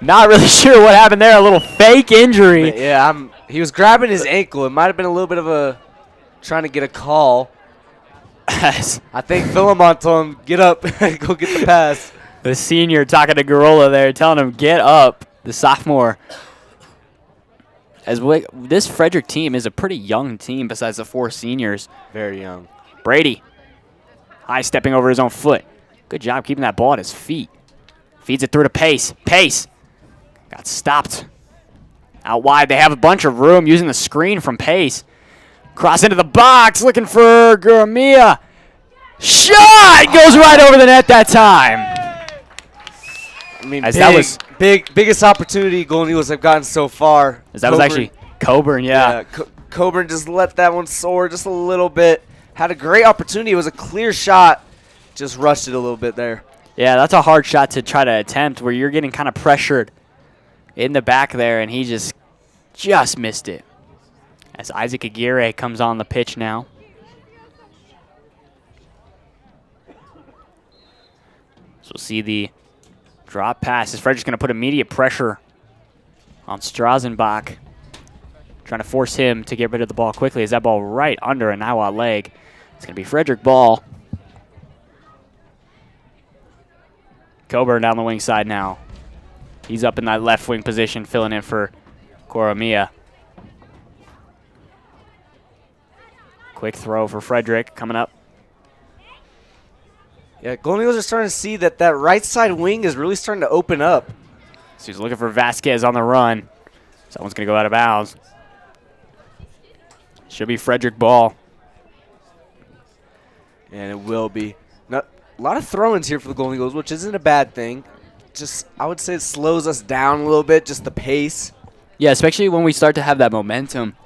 Not really sure what happened there. A little fake injury. Yeah, he was grabbing his ankle. It might have been a little bit of a trying to get a call. I think Philemon told him, get up, go get the pass. The senior talking to Garola there, telling him, get up, the sophomore. This Frederick team is a pretty young team besides the 4 seniors. Very young. Brady, high stepping over his own foot. Good job keeping that ball at his feet. Feeds it through to Pace. Pace got stopped. Out wide, they have a bunch of room using the screen from Pace. Cross into the box, looking for Guramia. Shot! Goes right over the net that time. I mean, that was biggest opportunity Golden Eagles have gotten so far. That was actually Coburn, yeah. Coburn just let that one soar just a little bit. Had a great opportunity. It was a clear shot. Just rushed it a little bit there. Yeah, that's a hard shot to try to attempt where you're getting kind of pressured in the back there, and he just missed it. As Isaac Aguirre comes on the pitch now. So we'll see the drop pass. As Frederick's going to put immediate pressure on Strazenbach, trying to force him to get rid of the ball quickly. As that ball right under a Niwot leg. It's going to be Frederick ball. Coburn down the wing side now. He's up in that left wing position, filling in for Guramia. Quick throw for Frederick coming up. Yeah, Golden Eagles are starting to see that right side wing is really starting to open up. So he's looking for Vasquez on the run. Someone's going to go out of bounds. Should be Frederick ball. And it will be. A lot of throw-ins here for the Golden Eagles, which isn't a bad thing. Just, I would say it slows us down a little bit, just the pace. Yeah, especially when we start to have that momentum.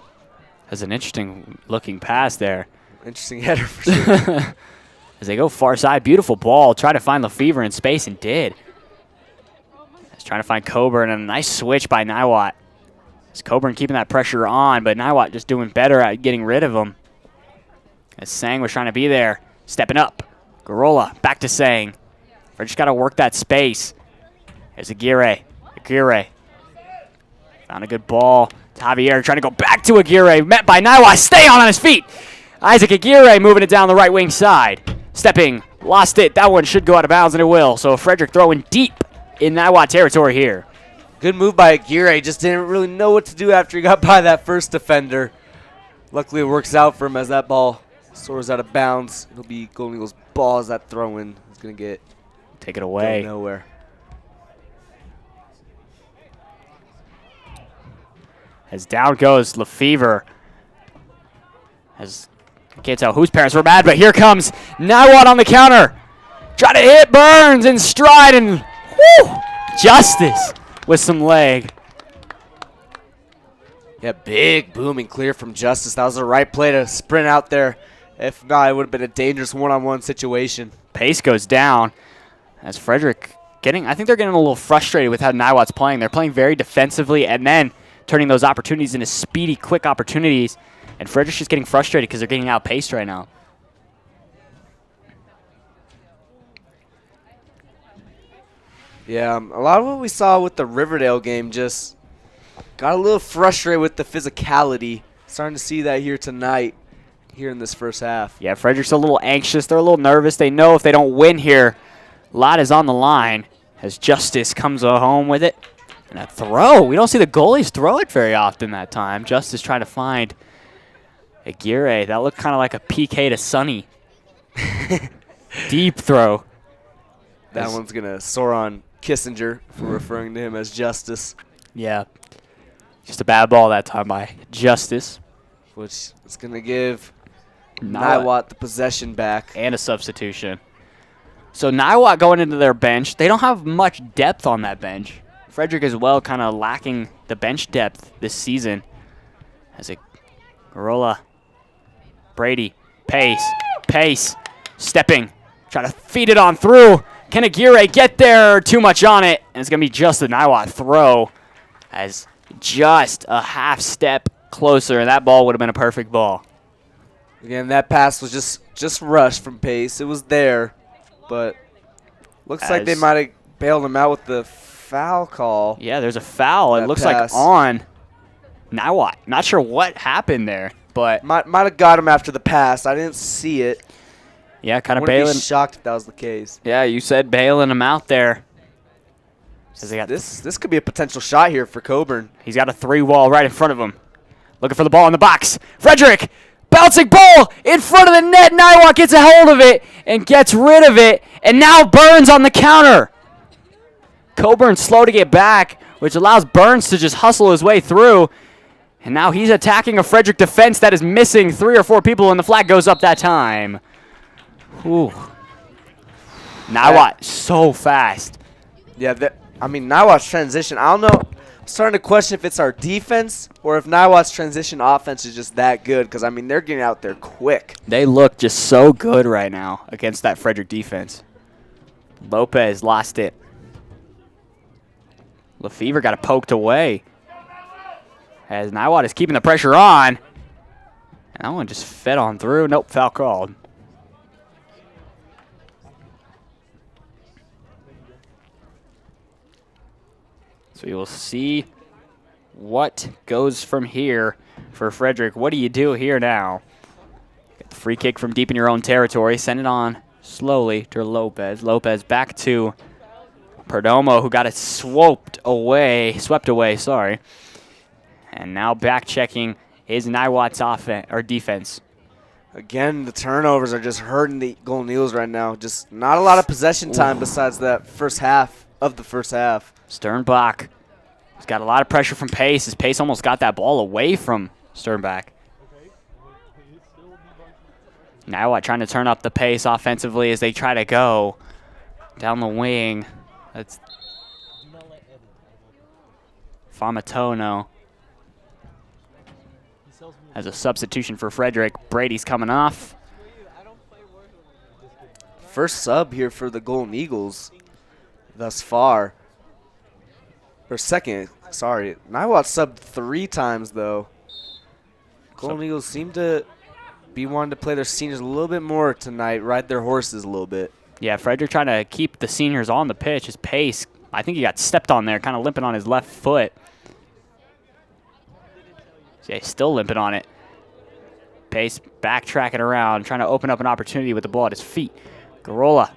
That's an interesting looking pass there. Interesting header for sure. As they go far side, beautiful ball. Try to find Lefevre in space and did. He's trying to find Coburn, and a nice switch by Niwot. As Coburn keeping that pressure on, but Niwot just doing better at getting rid of him. As Sang was trying to be there, stepping up. Garola back to Sang. We're just got to work that space. There's Aguirre. Aguirre. Found a good ball. Javier trying to go back to Aguirre. Met by Niwot. Stay on his feet. Isaac Aguirre moving it down the right wing side. Stepping. Lost it. That one should go out of bounds, and it will. So Frederick throwing deep in Niwot territory here. Good move by Aguirre. Just didn't really know what to do after he got by that first defender. Luckily, it works out for him as that ball soars out of bounds. It'll be Golden Eagles' ball as that throw-in is going to get take it away. Nowhere. As down goes Lefevre. As I can't tell whose parents were mad, but here comes Niwot on the counter. Try to hit Burns in stride, and whoo, Justice with some leg. Yeah, big booming clear from Justice. That was the right play to sprint out there. If not, it would have been a dangerous one-on-one situation. Pace goes down as Frederick I think they're getting a little frustrated with how Niwot's playing. They're playing very defensively and then turning those opportunities into speedy, quick opportunities. And Frederick's just getting frustrated because they're getting outpaced right now. Yeah, a lot of what we saw with the Riverdale game just got a little frustrated with the physicality. Starting to see that here tonight, here in this first half. Yeah, Frederick's a little anxious. They're a little nervous. They know if they don't win here, a lot is on the line as Justice comes home with it. And a throw. We don't see the goalies throw it very often that time. Justice trying to find Aguirre. That looked kind of like a PK to Sonny. Deep throw. That one's going to soar on Kissinger for referring to him as Justice. Yeah. Just a bad ball that time by Justice. Which is going to give Niwot the possession back. And a substitution. So Niwot going into their bench, they don't have much depth on that bench. Frederick as well kind of lacking the bench depth this season. As a Garola, Brady, Pace, stepping, trying to feed it on through. Can Aguirre get there? Too much on it, and it's going to be just a Niwot throw as just a half step closer, and that ball would have been a perfect ball. Again, that pass was just rushed from Pace. It was there, but looks like they might have bailed him out with the foul call. Yeah, there's a foul. It looks like on Niwot. Not sure what happened there, but might have got him after the pass. I didn't see it. Yeah, kind of bailing. bailing. Be shocked if that was the case. Yeah, you said bailing him out there. This could be a potential shot here for Coburn. He's got a 3-wall right in front of him. Looking for the ball in the box. Frederick, bouncing ball in front of the net. Niwot gets a hold of it and gets rid of it. And now Burns on the counter. Coburn's slow to get back, which allows Burns to just hustle his way through. And now he's attacking a Frederick defense that is missing 3 or 4 people, and the flag goes up that time. Ooh. Niwot so fast. Yeah, Niwot's transition, I don't know. I'm starting to question if it's our defense or if Niwot's transition offense is just that good because, they're getting out there quick. They look just so good right now against that Frederick defense. Lopez lost it. Lefevre got it poked away. As Niwot is keeping the pressure on. And that one just fed on through. Nope, foul called. So we will see what goes from here for Frederick. What do you do here now? Get the free kick from deep in your own territory. Send it on slowly to Lopez. Lopez back to Perdomo, who got it swept away. And now back checking is Niwot's defense. Again, the turnovers are just hurting the Golden Eagles right now. Just not a lot of possession time besides that first half of the first half. Sternbach has got a lot of pressure from Pace. His Pace almost got that ball away from Sternbach. Niwot trying to turn up the pace offensively as they try to go down the wing. That's Famatono as a substitution for Frederick. Brady's coming off. First sub here for the Golden Eagles thus far. Or second, sorry. Niwot subbed 3 times, though. Golden Eagles seem to be wanting to play their seniors a little bit more tonight, ride their horses a little bit. Yeah, Frederick trying to keep the seniors on the pitch. His Pace, I think he got stepped on there, kind of limping on his left foot. Yeah, he's still limping on it. Pace backtracking around, trying to open up an opportunity with the ball at his feet. Garola,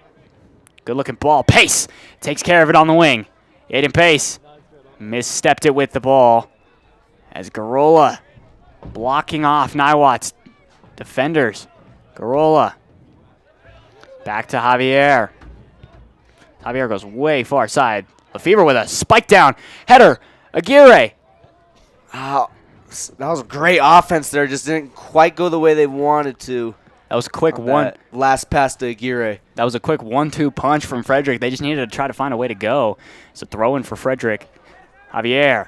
good-looking ball. Pace takes care of it on the wing. Aiden Pace misstepped it with the ball as Garola blocking off Niwot's defenders. Garola back to Javier. Javier goes way far side. Lefevre with a spike down. Header. Aguirre. Wow. That was a great offense there. Just didn't quite go the way they wanted to. That was a quick last pass to Aguirre. That was a quick 1-2 punch from Frederick. They just needed to try to find a way to go. It's a throw-in for Frederick. Javier.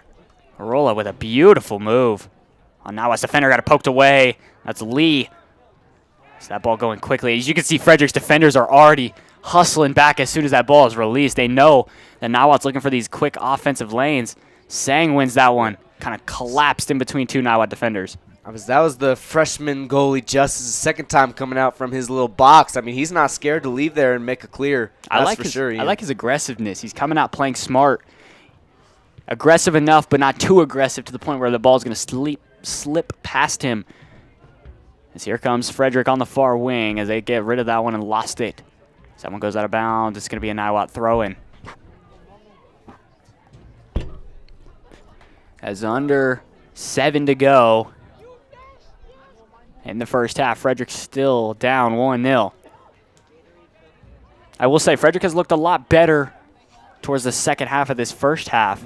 Garola with a beautiful move. Oh, now his defender got it poked away. That's Lee. So that ball going quickly. As you can see, Frederick's defenders are already hustling back as soon as that ball is released. They know that Niwot's looking for these quick offensive lanes. Sang wins that one. Kind of collapsed in between two Niwot defenders. That was the freshman goalie Justice's second time coming out from his little box. I mean, he's not scared to leave there and make a clear. I like his aggressiveness. He's coming out playing smart. Aggressive enough, but not too aggressive to the point where the ball's going to slip past him. As here comes Frederick on the far wing as they get rid of that one and lost it. So that one goes out of bounds. It's going to be a Niwot throw-in. As under 7 to go in the first half, Frederick's still down 1-0. I will say Frederick has looked a lot better towards the second half of this first half.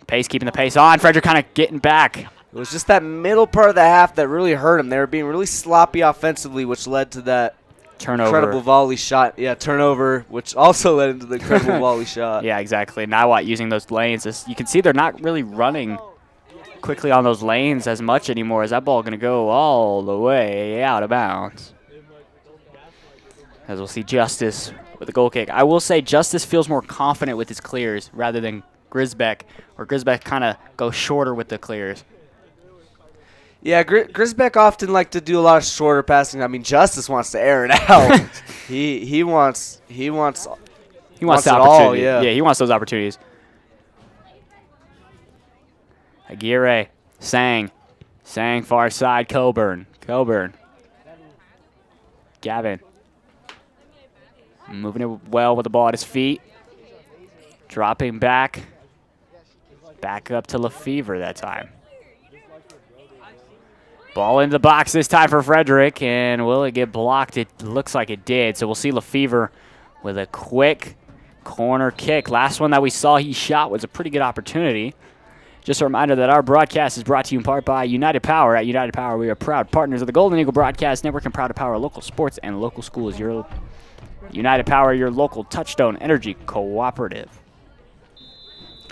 Pace keeping the pace on. Frederick kind of getting back. It was just that middle part of the half that really hurt him. They were being really sloppy offensively, which led to that incredible volley shot. Yeah, turnover, which also led into the incredible volley shot. Yeah, exactly. Niwot using those lanes. You can see they're not really running quickly on those lanes as much anymore. Is that ball going to go all the way out of bounds? As we'll see Justice with a goal kick. I will say Justice feels more confident with his clears rather than Grisbeck, or Grisbeck kind of goes shorter with the clears. Yeah, Grisbeck often like to do a lot of shorter passing. I mean, Justice wants to air it out. he wants the opportunity. all, yeah, he wants those opportunities. Aguirre, Sang far side, Coburn, Gavin. Moving it well with the ball at his feet. Dropping back up to Lefevre that time. Ball into the box this time for Frederick, and will it get blocked? It looks like it did, so we'll see Lefevre with a quick corner kick. Last one that we saw he shot was a pretty good opportunity. Just a reminder that our broadcast is brought to you in part by United Power. At United Power, we are proud partners of the Golden Eagle Broadcast Network and proud to power local sports and local schools. Your United Power, your local Touchstone Energy Cooperative.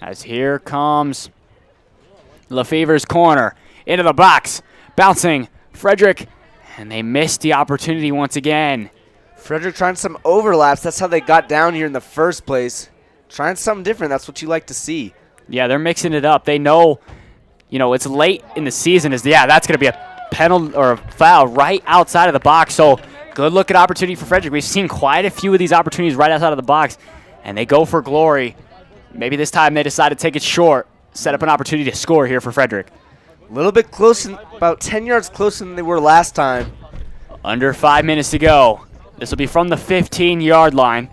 As here comes Lefevre's corner into the box. Bouncing Frederick, and they missed the opportunity once again. Frederick trying some overlaps. That's how they got down here in the first place. Trying something different. That's what you like to see. Yeah, they're mixing it up. They know, it's late in the season. That's going to be a penalty or a foul right outside of the box. So good looking opportunity for Frederick. We've seen quite a few of these opportunities right outside of the box, and they go for glory. Maybe this time they decide to take it short, set up an opportunity to score here for Frederick. A little bit close, about 10 yards closer than they were last time. Under 5 minutes to go. This will be from the 15-yard line.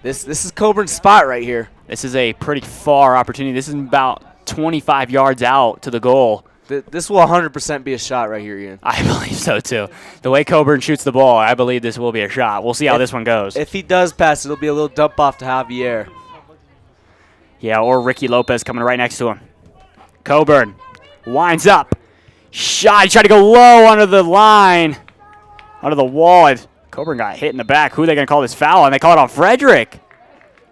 This is Coburn's spot right here. This is a pretty far opportunity. This is about 25 yards out to the goal. This will 100% be a shot right here, Ian. I believe so, too. The way Coburn shoots the ball, I believe this will be a shot. We'll see how this one goes. If he does pass, it'll be a little dump off to Javier. Yeah, or Ricky Lopez coming right next to him. Coburn winds up. Shot. He tried to go low under the line. Under the wall. Coburn got hit in the back. Who are they going to call this foul on? They call it on Frederick.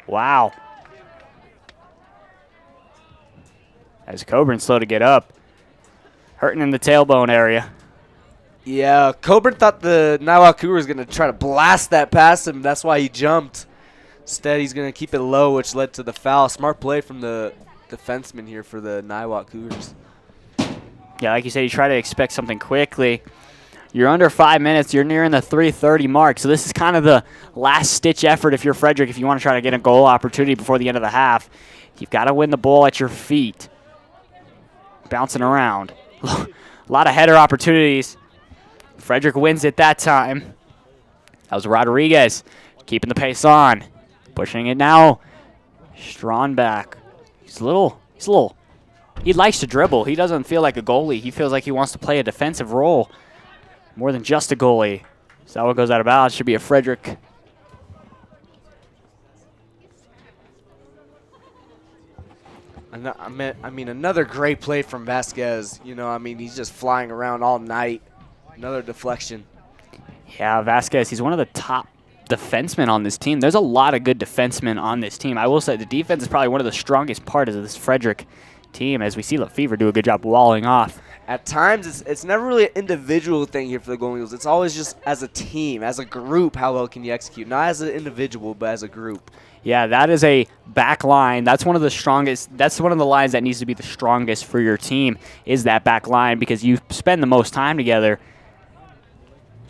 Wow. As Coburn's slow to get up. Hurting in the tailbone area. Yeah, Coburn thought the Niwot Cougars was going to try to blast that past him. That's why he jumped. Instead, he's going to keep it low, which led to the foul. Smart play from the defenseman here for the Niwot Cougars. Yeah, like you said, you try to expect something quickly. You're under 5 minutes. You're nearing the 3:30 mark. So this is kind of the last-ditch effort if you're Frederick, if you want to try to get a goal opportunity before the end of the half. You've got to win the ball at your feet. Bouncing around. A lot of header opportunities. Frederick wins it that time. That was Rodriguez keeping the pace on. Pushing it now. Stronbach. He likes to dribble. He doesn't feel like a goalie. He feels like he wants to play a defensive role more than just a goalie. So that one goes out of bounds. Should be a Frederick. I mean, another great play from Vasquez. He's just flying around all night. Another deflection. Yeah, Vasquez, he's one of the top defensemen on this team. There's a lot of good defensemen on this team. I will say the defense is probably one of the strongest parts of this Frederick team, as we see Lefevre do a good job walling off. At times, it's never really an individual thing here for the Golden Eagles. It's always just as a team, as a group, how well can you execute. Not as an individual, but as a group. Yeah, that is a back line. That's one of the strongest. That's one of the lines that needs to be the strongest for your team is that back line because you spend the most time together,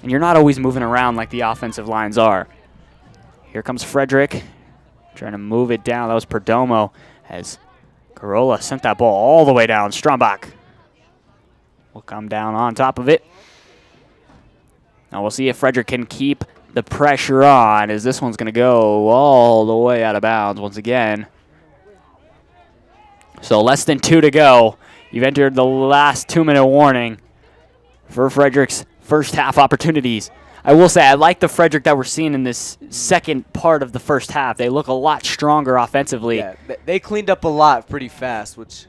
and you're not always moving around like the offensive lines are. Here comes Frederick trying to move it down. That was Perdomo as Corolla sent that ball all the way down. Strombach will come down on top of it. Now we'll see if Frederick can keep the pressure on as this one's going to go all the way out of bounds once again. So less than 2 to go. You've entered the last 2-minute warning for Frederick's first half opportunities. I will say I like the Frederick that we're seeing in this second part of the first half. They look a lot stronger offensively. Yeah, they cleaned up a lot pretty fast, which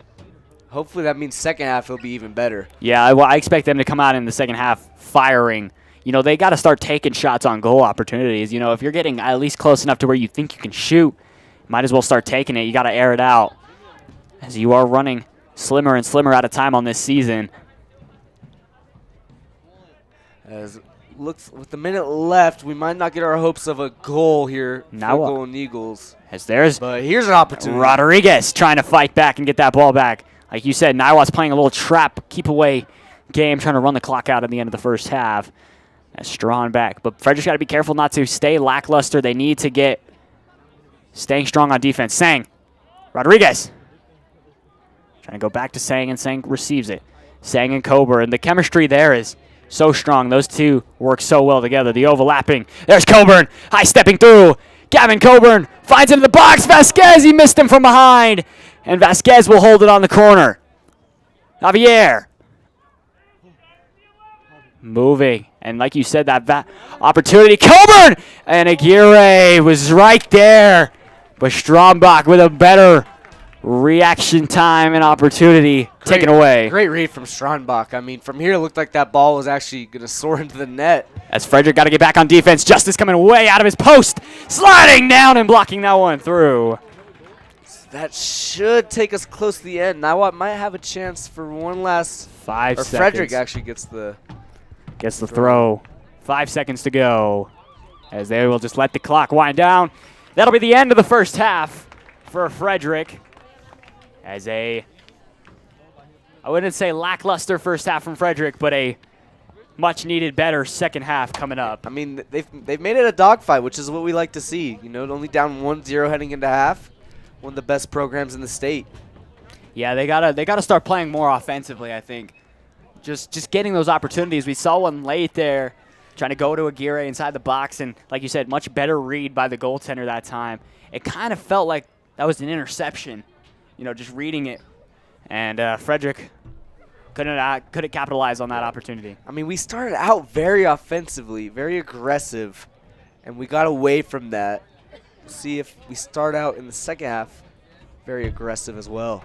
hopefully that means second half will be even better. Yeah, I expect them to come out in the second half firing. You know, they got to start taking shots on goal opportunities. You know, if you're getting at least close enough to where you think you can shoot, might as well start taking it. You got to air it out as you are running slimmer and slimmer out of time on this season. As looks with the minute left, we might not get our hopes of a goal here for the Niwot. Golden Eagles. As there's But here's an opportunity. Rodriguez trying to fight back and get that ball back. Like you said, Niwot's playing a little trap, keep away game, trying to run the clock out at the end of the first half. That's drawn back. But Frederick's got to be careful not to stay lackluster. They need to get staying strong on defense. Sang. Rodriguez. Trying to go back to Sang, and Sang receives it. Sang and Coburn. The chemistry there is so strong. Those two work so well together. The overlapping. There's Coburn. High stepping through. Gavin Coburn finds him in the box. Vasquez, he missed him from behind. And Vasquez will hold it on the corner. Javier. Moving. And like you said, that opportunity. Coburn! And Aguirre was right there. But Strombach with a better reaction time and opportunity taken away. Great read from Strombach. I mean, from here it looked like that ball was actually going to soar into the net. As Frederick got to get back on defense. Justice coming way out of his post. Sliding down and blocking that one through. That should take us close to the end. Niwot might have a chance for one last. 5 or seconds. Frederick actually gets the throw. 5 seconds to go. As they will just let the clock wind down. That'll be the end of the first half for Frederick. As I wouldn't say lackluster first half from Frederick, but a much needed better second half coming up. I mean, they've made it a dogfight, which is what we like to see. You know, only down 1-0 heading into half. One of the best programs in the state. Yeah, they gotta start playing more offensively, I think. Just getting those opportunities. We saw one late there, trying to go to Aguirre inside the box, and like you said, much better read by the goaltender that time. It kind of felt like that was an interception, you know, just reading it. And Frederick couldn't capitalize on that opportunity. I mean, we started out very offensively, very aggressive, and we got away from that. We'll see if we start out in the second half very aggressive as well.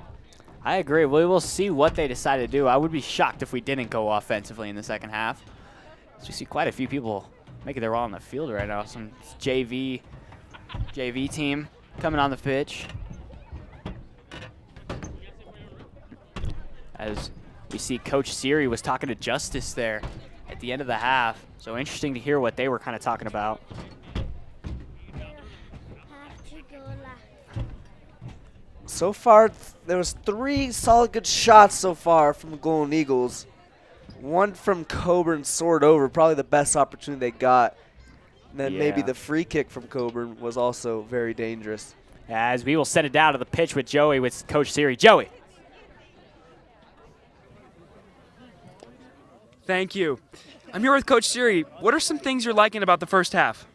I agree. We will see what they decide to do. I would be shocked if we didn't go offensively in the second half. So you see quite a few people making their way on the field right now. Some JV team coming on the pitch. As we see Coach Siri was talking to Justice there at the end of the half. So interesting to hear what they were kind of talking about. So far, there was 3 solid good shots so far from the Golden Eagles. One from Coburn soared over, probably the best opportunity they got. And then maybe the free kick from Coburn was also very dangerous. As we will send it down to the pitch with Joey, with Coach Siri. Joey. Thank you. I'm here with Coach Siri. What are some things you're liking about the first half?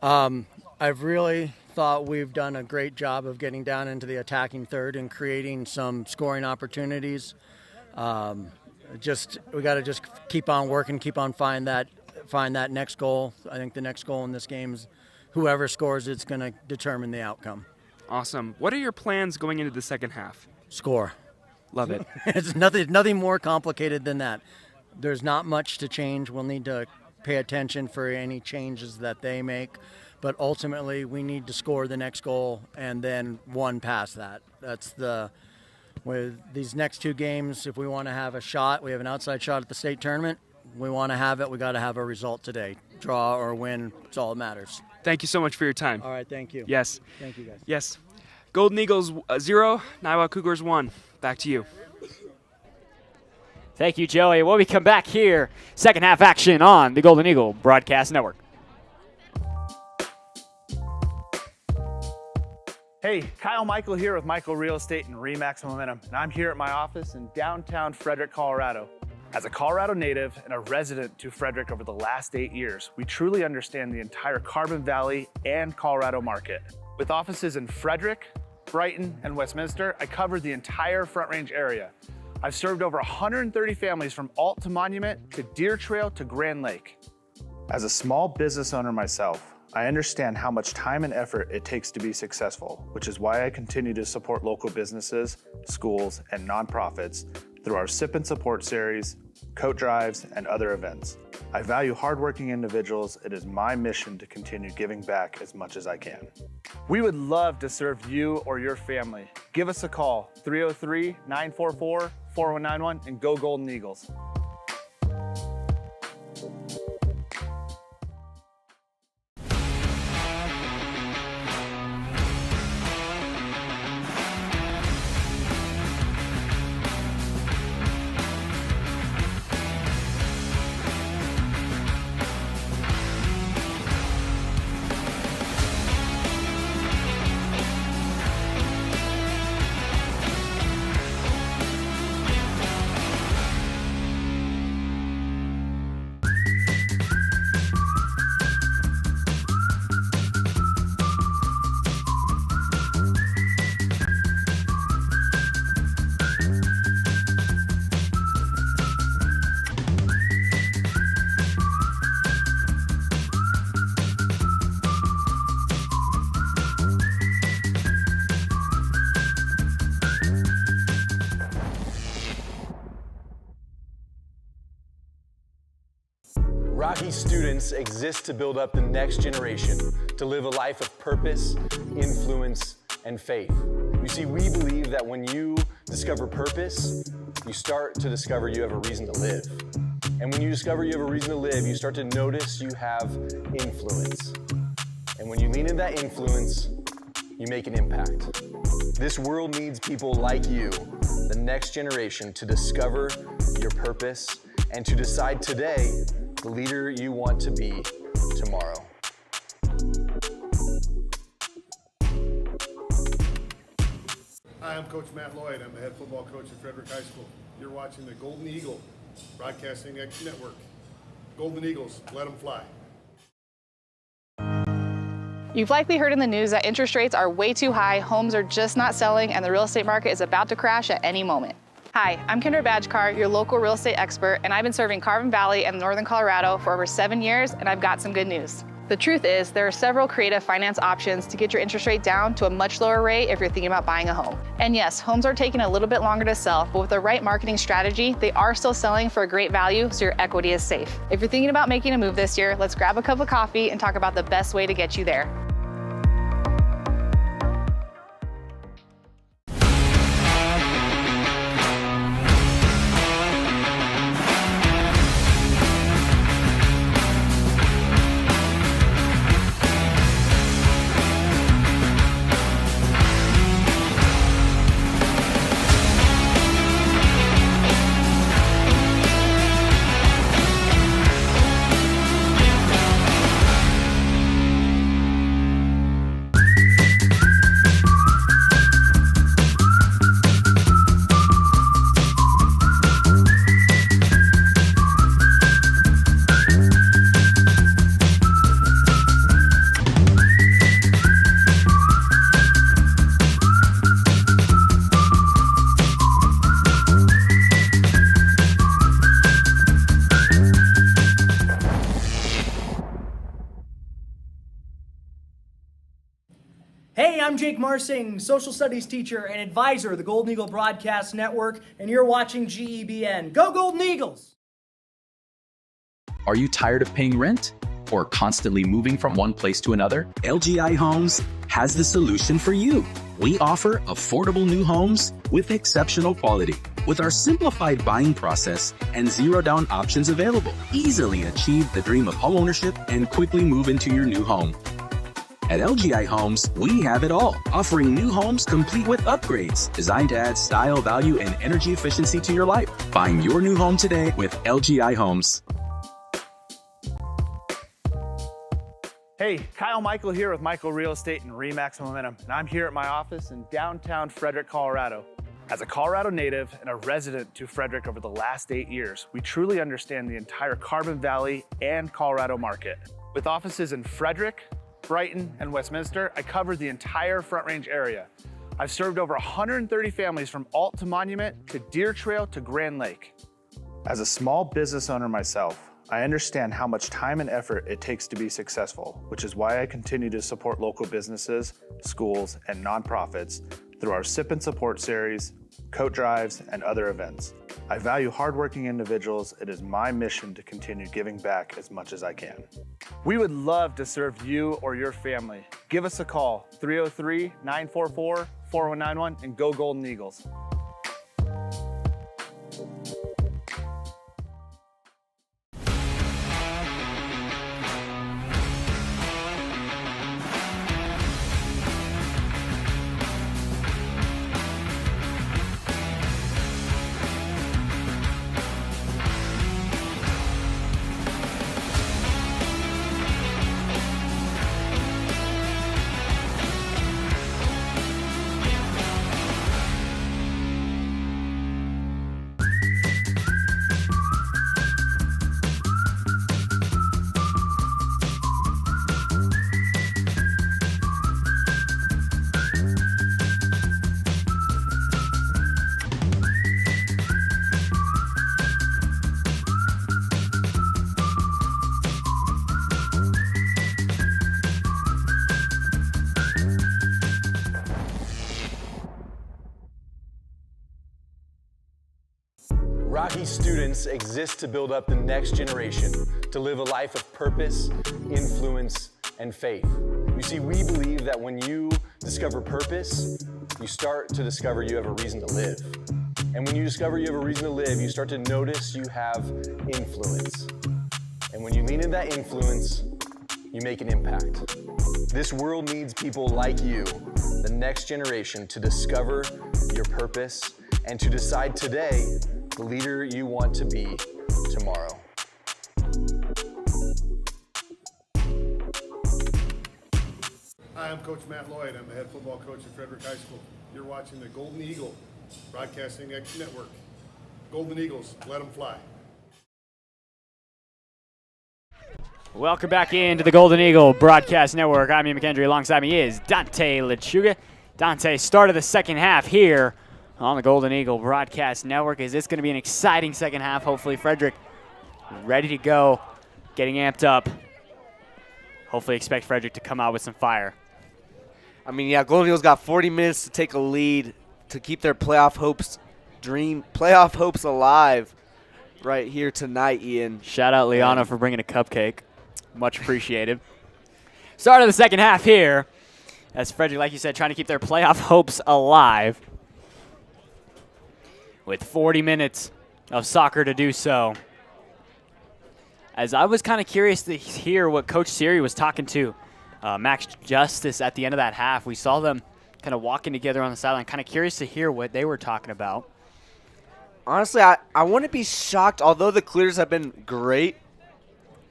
I've really thought we've done a great job of getting down into the attacking third and creating some scoring opportunities. We got to just keep on working, keep on find that next goal. I think the next goal in this game is whoever scores it's going to determine the outcome. Awesome. What are your plans going into the second half? Score. Love it. It's nothing more complicated than that. There's not much to change. We'll need to pay attention for any changes that they make. But ultimately, we need to score the next goal and then one past that. That's with these next 2 games, if we want to have a shot, we have an outside shot at the state tournament. We want to have it. We got to have a result today. Draw or win, it's all that matters. Thank you so much for your time. All right, thank you. Yes. Thank you, guys. Yes. Golden Eagles 0, Niwot Cougars 1. Back to you. Thank you, Joey. When we come back here, second half action on the Golden Eagle Broadcast Network. Hey, Kyle Michael here with Michael Real Estate and Remax Momentum, and I'm here at my office in downtown Frederick, Colorado. As a Colorado native and a resident to Frederick over the last 8 years, we truly understand the entire Carbon Valley and Colorado market. With offices in Frederick, Brighton, and Westminster, I cover the entire Front Range area. I've served over 130 families from Alt to Monument to Deer Trail to Grand Lake. As a small business owner myself, I understand how much time and effort it takes to be successful, which is why I continue to support local businesses, schools, and nonprofits through our Sip and Support series, coat drives, and other events. I value hardworking individuals. It is my mission to continue giving back as much as I can. We would love to serve you or your family. Give us a call, 303-944-4191, and go Golden Eagles. Rocky students exist to build up the next generation, to live a life of purpose, influence, and faith. You see, we believe that when you discover purpose, you start to discover you have a reason to live. And when you discover you have a reason to live, you start to notice you have influence. And when you lean into that influence, you make an impact. This world needs people like you, the next generation, to discover your purpose and to decide today the leader you want to be tomorrow. Hi, I'm Coach Matt Lloyd. I'm the head football coach at Frederick High School. You're watching the Golden Eagle Broadcasting Network. Golden Eagles, let them fly. You've likely heard in the news that interest rates are way too high, homes are just not selling, and the real estate market is about to crash at any moment. Hi, I'm Kendra Badgekar, your local real estate expert, and I've been serving Carbon Valley and Northern Colorado for over 7 years, and I've got some good news. The truth is, there are several creative finance options to get your interest rate down to a much lower rate if you're thinking about buying a home. And yes, homes are taking a little bit longer to sell, but with the right marketing strategy, they are still selling for a great value, so your equity is safe. If you're thinking about making a move this year, let's grab a cup of coffee and talk about the best way to get you there. Hey, I'm Jake Marsing, social studies teacher and advisor of the Golden Eagle Broadcast Network, and you're watching GEBN. Go Golden Eagles! Are you tired of paying rent or constantly moving from one place to another? LGI Homes has the solution for you. we offer affordable new homes with exceptional quality. With our simplified buying process and zero down options available, easily achieve the dream of homeownership and quickly move into your new home. At LGI Homes, we have it all, offering new homes complete with upgrades, designed to add style, value, and energy efficiency to your life. Find your new home today with LGI Homes. Hey, Kyle Michael here with Michael Real Estate and RE/MAX Momentum, and I'm here at my office in downtown Frederick, Colorado. As a Colorado native and a resident to Frederick over the last 8 years, we truly understand the entire Carbon Valley and Colorado market. With offices in Frederick, Brighton, and Westminster, I covered the entire Front Range area. I've served over 130 families from Alt to Monument to Deer Trail to Grand Lake. As a small business owner myself, I understand how much time and effort it takes to be successful, which is why I continue to support local businesses, schools, and nonprofits through our Sip and Support series, coat drives, and other events. I value hardworking individuals. It is my mission to continue giving back as much as I can. We would love to serve you or your family. Give us a call, 303-944-4191, and go Golden Eagles. Rocky students exist to build up the next generation, to live a life of purpose, influence, and faith. You see, we believe that when you discover purpose, you start to discover you have a reason to live. And when you discover you have a reason to live, you start to notice you have influence. And when you lean into that influence, you make an impact. This world needs people like you, the next generation, to discover your purpose and to decide today the leader you want to be tomorrow. Hi, I'm Coach Matt Lloyd. I'm the head football coach at Frederick High School. You're watching the Golden Eagle Broadcasting Network. Golden Eagles, let them fly. Welcome back into the Golden Eagle Broadcast Network. I'm MacHendrie. Alongside me is Dante Lechuga. Dante, start of the second half here on the Golden Eagle Broadcast Network. Is this going to be an exciting second half? Hopefully Frederick ready to go, getting amped up. Hopefully expect Frederick to come out with some fire. I mean, yeah, Golden Eagles got 40 minutes to take a lead to keep their playoff hopes alive right here tonight, Ian. Shout out Liana for bringing a cupcake. Much appreciated. Start of the second half here as Frederick, like you said, trying to keep their playoff hopes alive with 40 minutes of soccer to do so. As I was kind of curious to hear what Coach Siri was talking to Max Justice at the end of that half. We saw them kind of walking together on the sideline. Kind of curious to hear what they were talking about. Honestly, I wouldn't be shocked, although the clears have been great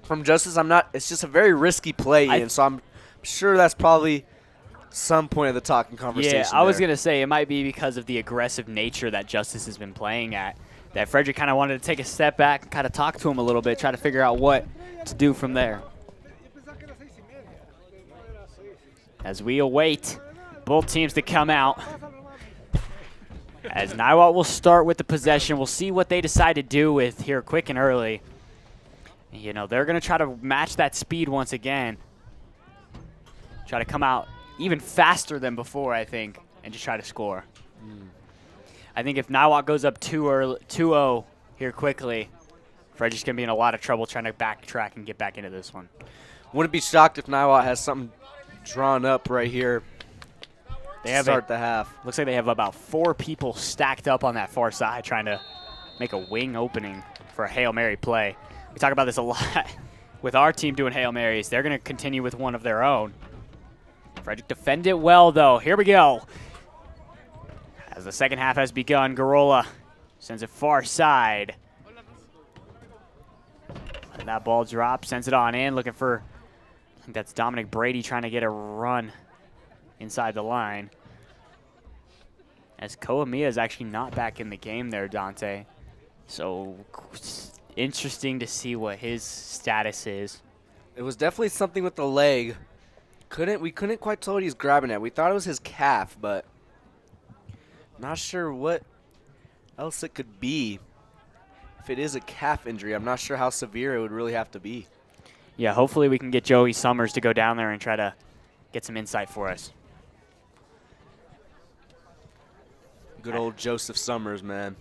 from Justice. It's just a very risky play, Ian, so I'm sure that's probably some point of the talking conversation. Yeah, I was going to say it might be because of the aggressive nature that Justice has been playing at, that Frederick kind of wanted to take a step back and kind of talk to him a little bit, try to figure out what to do from there. As we await both teams to come out, as Niwot will start with the possession. We'll see what they decide to do with here quick and early. You know, they're going to try to match that speed once again. Try to come out even faster than before, I think, and just try to score. I think if Niwot goes up 2-0 here quickly, Frederick's going to be in a lot of trouble trying to backtrack and get back into this one. Wouldn't be shocked if Niwot has something drawn up right here. They have start the half. Looks like they have about 4 people stacked up on that far side trying to make a wing opening for a Hail Mary play. We talk about this a lot with our team doing Hail Marys. They're going to continue with one of their own. Frederick defend it well, though. Here we go. As the second half has begun, Garola sends it far side. And that ball drops, sends it on in, looking for, I think that's Dominic Brady trying to get a run inside the line. As Koamiya is actually not back in the game there, Dante. So interesting to see what his status is. It was definitely something with the leg. We couldn't quite tell what he's grabbing at. We thought it was his calf, but not sure what else it could be. If it is a calf injury, I'm not sure how severe it would really have to be. Yeah, hopefully we can get Joey Summers to go down there and try to get some insight for us. Good old Joseph Summers, man.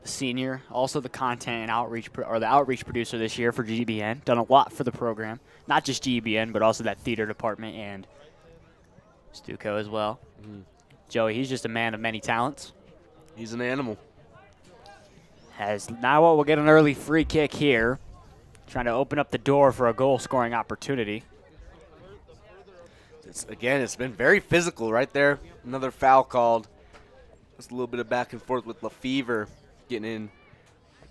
The senior, also the content and outreach, or the outreach producer this year for GBN. Done a lot for the program. Not just GBN, but also that theater department and Stuco as well. Joey, he's just a man of many talents. He's an animal. As Niwot will get an early free kick here, trying to open up the door for a goal-scoring opportunity. It's been very physical right there. Another foul called. Just a little bit of back and forth with Lefevre getting in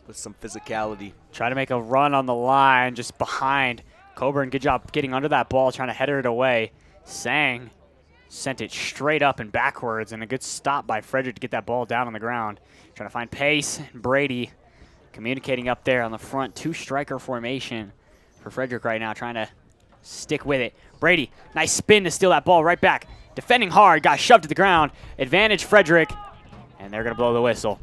with some physicality. Trying to make a run on the line just behind. Coburn, good job getting under that ball, trying to header it away. Sang sent it straight up and backwards, and a good stop by Frederick to get that ball down on the ground. Trying to find pace. Brady communicating up there on the front. 2-striker formation for Frederick right now, trying to stick with it. Brady, nice spin to steal that ball right back. Defending hard, got shoved to the ground. Advantage Frederick, and they're going to blow the whistle.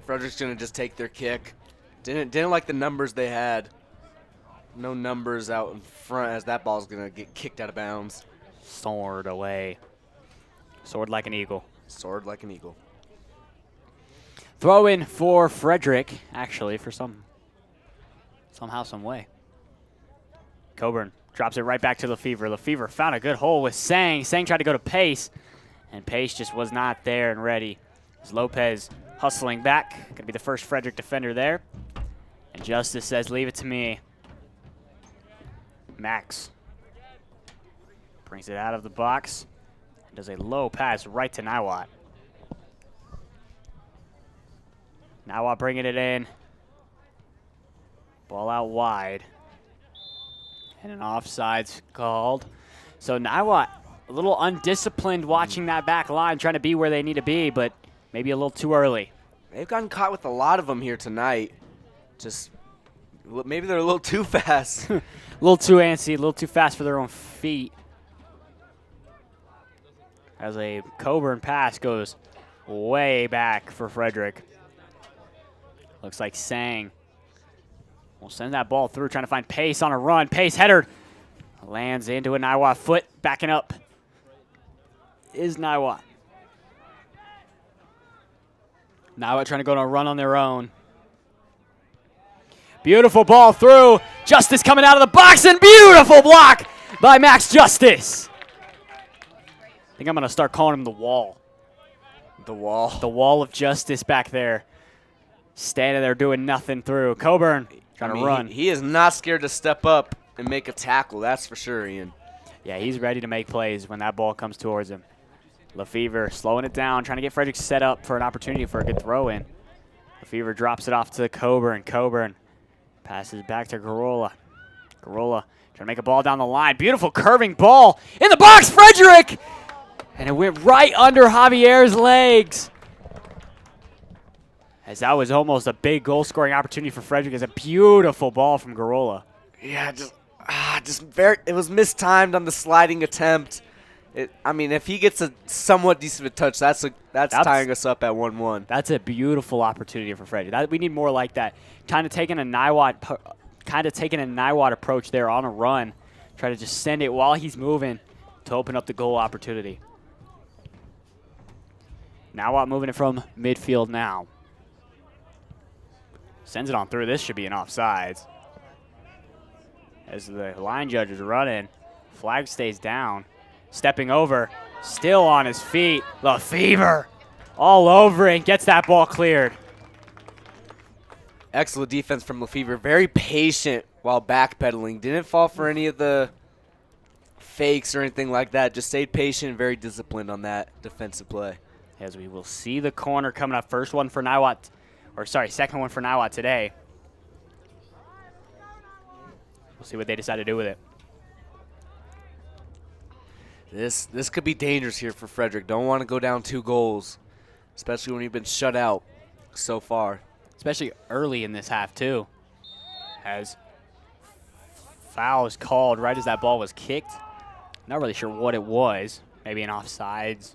Frederick's going to just take their kick. Didn't like the numbers they had. No numbers out in front as that ball's going to get kicked out of bounds. Soared away. Soared like an eagle. Soared like an eagle. Throw in for Frederick, actually, for somehow, some way. Coburn drops it right back to Lefevre. Lefevre found a good hole with Sang. Sang tried to go to Pace, and Pace just was not there and ready. As Lopez hustling back. Going to be the first Frederick defender there. And Justice says, leave it to me. Max brings it out of the box. Does a low pass right to Niwot. Niwot bringing it in. Ball out wide. And an offside's called. So Niwot a little undisciplined watching that back line, trying to be where they need to be, but maybe a little too early. They've gotten caught with a lot of them here tonight. Just maybe they're a little too fast. A little too antsy, a little too fast for their own feet. As a Coburn pass goes way back for Frederick. Looks like Sang will send that ball through, trying to find Pace on a run. Pace header lands into a Niwot foot. Backing up is Niwot. Niwot trying to go on a run on their own. Beautiful ball through. Justice coming out of the box, and beautiful block by Max Justice. I think I'm going to start calling him the Wall. The Wall. The Wall of Justice back there. Standing there doing nothing through. Coburn trying to run. He is not scared to step up and make a tackle, that's for sure, Ian. Yeah, he's ready to make plays when that ball comes towards him. Lefevre slowing it down, trying to get Frederick set up for an opportunity for a good throw in. Lefevre drops it off to Coburn. Coburn passes back to Garola. Garola trying to make a ball down the line. Beautiful curving ball in the box, Frederick! And it went right under Javier's legs. As that was almost a big goal-scoring opportunity for Frederick. It's a beautiful ball from Garola. Yeah, it was mistimed on the sliding attempt. I mean, if he gets a somewhat decent touch, that's tying us up at 1-1. That's a beautiful opportunity for Frederick. We need more like that. Kind of taking a Niwot approach there on a run. Try to just send it while he's moving to open up the goal opportunity. Niwot moving it from midfield now. Sends it on through. This should be an offsides. As the line judge is running, flag stays down. Stepping over, Still on his feet. Lefevre all over it and gets that ball cleared. Excellent defense from Lefevre. Very patient while backpedaling. Didn't fall for any of the fakes or anything like that. Just stayed patient, very disciplined on that defensive play. As we will see the corner coming up. First one for Niwot, second one for Niwot today. We'll see what they decide to do with it. This could be dangerous here for Frederick. Don't want to go down 2 goals, especially when you've been shut out so far. Especially early in this half, too. As foul is called right as that ball was kicked. Not really sure what it was. Maybe an offsides.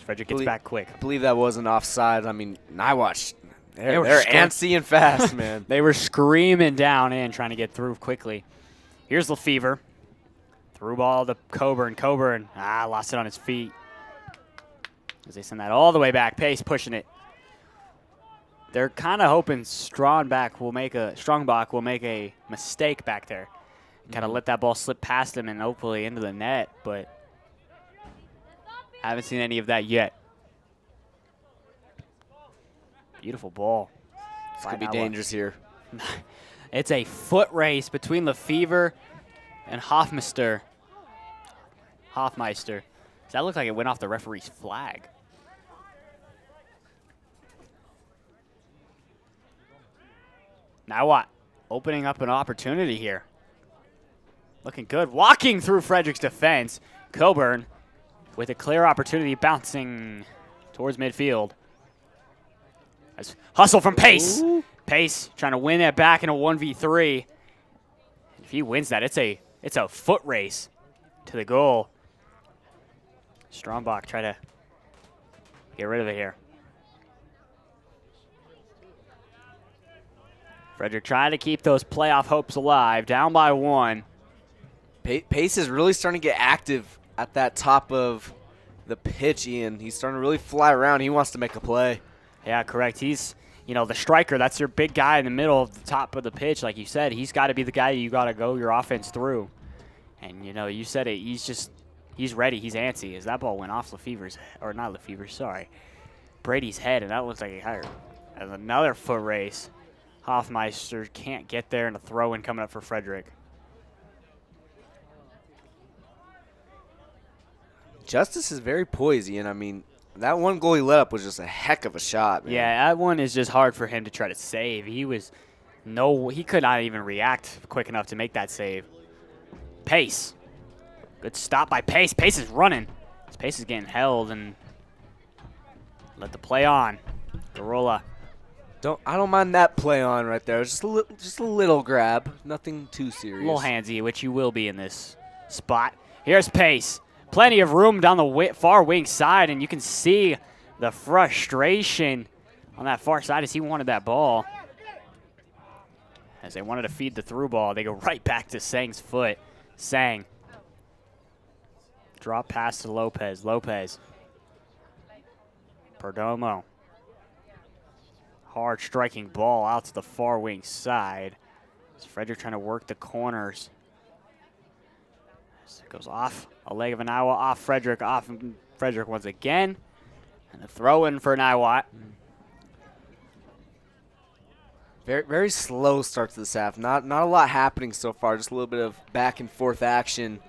Frederick gets back quick. I believe that wasn't offside. I mean, Niwot, they're antsy and fast, man. They were screaming down in, trying to get through quickly. Here's Lefevre. Through ball to Coburn. Coburn, lost it on his feet. As they send that all the way back. Pace pushing it. They're kind of hoping Strongbach will make a mistake back there. Kind of let that ball slip past him and hopefully into the net, but haven't seen any of that yet. Beautiful ball. This could be dangerous here. It's a foot race between Lefevre and Hofmeister. Does that look like it went off the referee's flag? Now what? Opening up an opportunity here. Looking good. Walking through Frederick's defense. Coburn with a clear opportunity bouncing towards midfield. That's hustle from Pace. Ooh. Pace trying to win that back in a 1v3. If he wins that, it's a foot race to the goal. Strongbach try to get rid of it here. Frederick trying to keep those playoff hopes alive. Down by 1. Pace is really starting to get active at that top of the pitch, Ian. He's starting to really fly around. He wants to make a play. Yeah, correct. He's, the striker. That's your big guy in the middle of the top of the pitch. Like you said, he's got to be the guy you got to go your offense through. And, you said it. He's ready. He's antsy. As that ball went off Brady's head, and that looks like another foot race. Hofmeister can't get there, and a throw-in coming up for Frederick. Justice is very poised, Ian. I mean, that one goal he let up was just a heck of a shot, man. Yeah, that one is just hard for him to try to save. He could not even react quick enough to make that save. Pace. Good stop by Pace. Pace is running. Pace is getting held and let the play on. Garola. I don't mind that play on right there. Just a little grab. Nothing too serious. A little handsy, which you will be in this spot. Here's Pace. Plenty of room down the far wing side, and you can see the frustration on that far side as he wanted that ball. As they wanted to feed the through ball, they go right back to Sang's foot. Sang. Drop pass to Lopez. Lopez. Perdomo. Hard striking ball out to the far wing side. As Frederick trying to work the corners. As it goes off a leg of an Niwot, off Frederick once again. And a throw in for Niwot. Very, very slow start to this half. Not a lot happening so far. Just a little bit of back and forth action.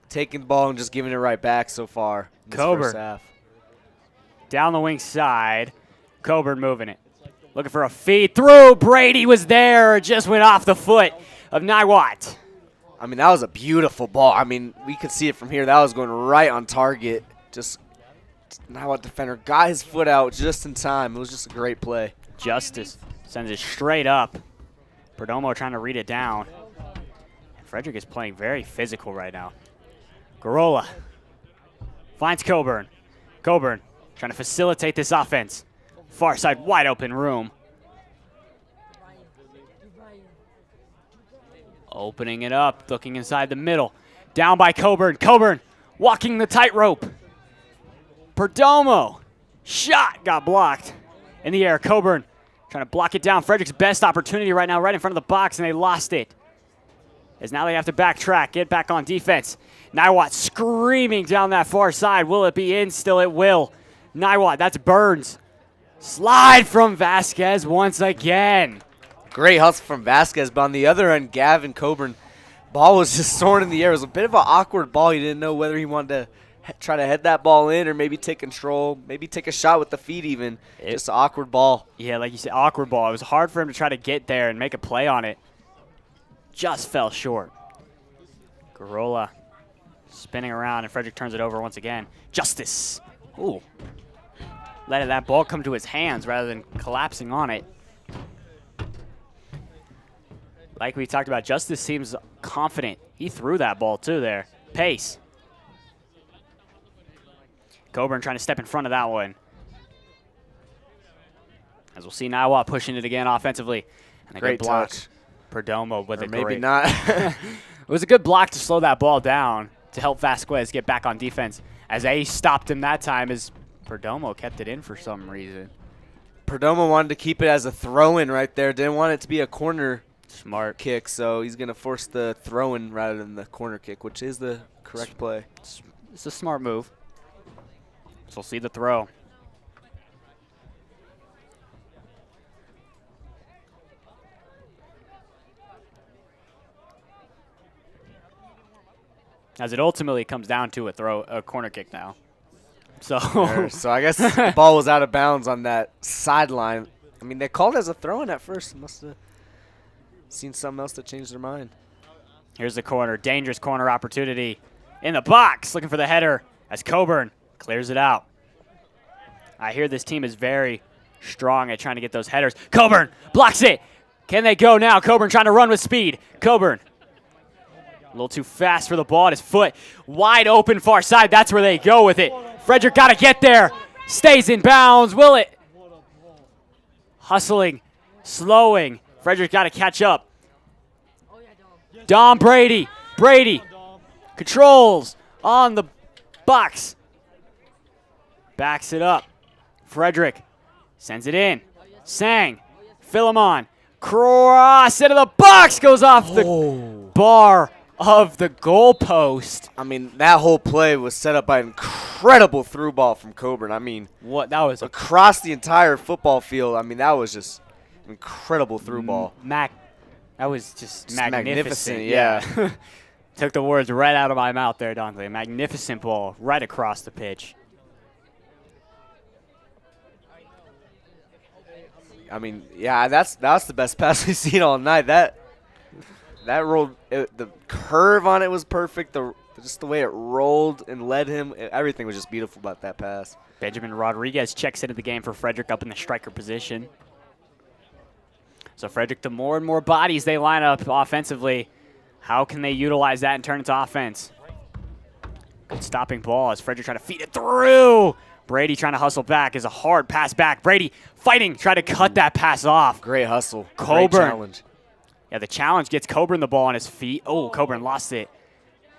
Taking the ball and just giving it right back so far in this first half. Down the wing side. Coburn moving it. Looking for a feed through. Brady was there. Just went off the foot of Niwot. I mean, that was a beautiful ball. I mean, we could see it from here. That was going right on target. Just Niwot defender got his foot out just in time. It was just a great play. Justice sends it straight up. Perdomo trying to read it down. And Frederick is playing very physical right now. Garola finds Coburn. Coburn trying to facilitate this offense. Far side, wide open room. Opening it up, looking inside the middle. Down by Coburn. Coburn walking the tightrope. Perdomo. Shot got blocked in the air. Coburn trying to block it down. Frederick's best opportunity right now, right in front of the box, and they lost it. as now they have to backtrack, get back on defense. Niwot screaming down that far side. Will it be in? Still it will. Niwot, that's Burns. Slide from Vasquez once again. Great hustle from Vasquez, but on the other end, Gavin Coburn, ball was just soaring in the air. It was a bit of an awkward ball. He didn't know whether he wanted to try to head that ball in or maybe take control, maybe take a shot with the feet even. Just an awkward ball. Yeah, like you said, awkward ball. It was hard for him to try to get there and make a play on it. Just fell short. Garola spinning around, and Frederick turns it over once again. Justice. Ooh. Letting that ball come to his hands rather than collapsing on it. Like we talked about, Justice seems confident. He threw that ball too there. Pace. Coburn trying to step in front of that one. As we'll see Niwot pushing it again offensively. And a Great good block. touch. Perdomo with or a maybe great. not. It was a good block to slow that ball down to help Vasquez get back on defense. As A stopped him that time, as Perdomo kept it in for some reason. Perdomo wanted to keep it as a throw-in right there. Didn't want it to be a corner smart kick, so he's going to force the throw-in rather than the corner kick, which is the correct play. It's a smart move. So we'll see the throw. As it ultimately comes down to a corner kick now. So, so I guess the ball was out of bounds on that sideline. I mean, they called it as a throw-in at first. Must have seen something else to change their mind. Here's the corner. Dangerous corner opportunity. In the box, looking for the header as Coburn clears it out. I hear this team is very strong at trying to get those headers. Coburn blocks it. Can they go now? Coburn trying to run with speed. Coburn. A little too fast for the ball at his foot. Wide open far side. That's where they go with it. Frederick got to get there. Stays in bounds. Will it? Hustling. Slowing. Frederick got to catch up. Dom Brady. Brady controls on the box. Backs it up. Frederick sends it in. Sang. Philemon. Cross into the box. Goes off the bar of the goalpost. I mean, that whole play was set up by an incredible through ball from Coburn. I mean, what that was across the entire football field. I mean, that was just an incredible through ball. That was just magnificent. Yeah. Took the words right out of my mouth there, Dante. Magnificent ball right across the pitch. I mean, yeah, that's the best pass we've seen all night. That rolled, the curve on it was perfect. Just the way it rolled and led him, everything was just beautiful about that pass. Benjamin Rodriguez checks into the game for Frederick up in the striker position. So Frederick, the more and more bodies they line up offensively, how can they utilize that and turn it to offense? Good stopping ball as Frederick trying to feed it through. Brady trying to hustle back is a hard pass back. Brady fighting, trying to cut that pass off. Great hustle. Coburn. Great challenge. Yeah, the challenge gets Coburn the ball on his feet. Oh, Coburn lost it.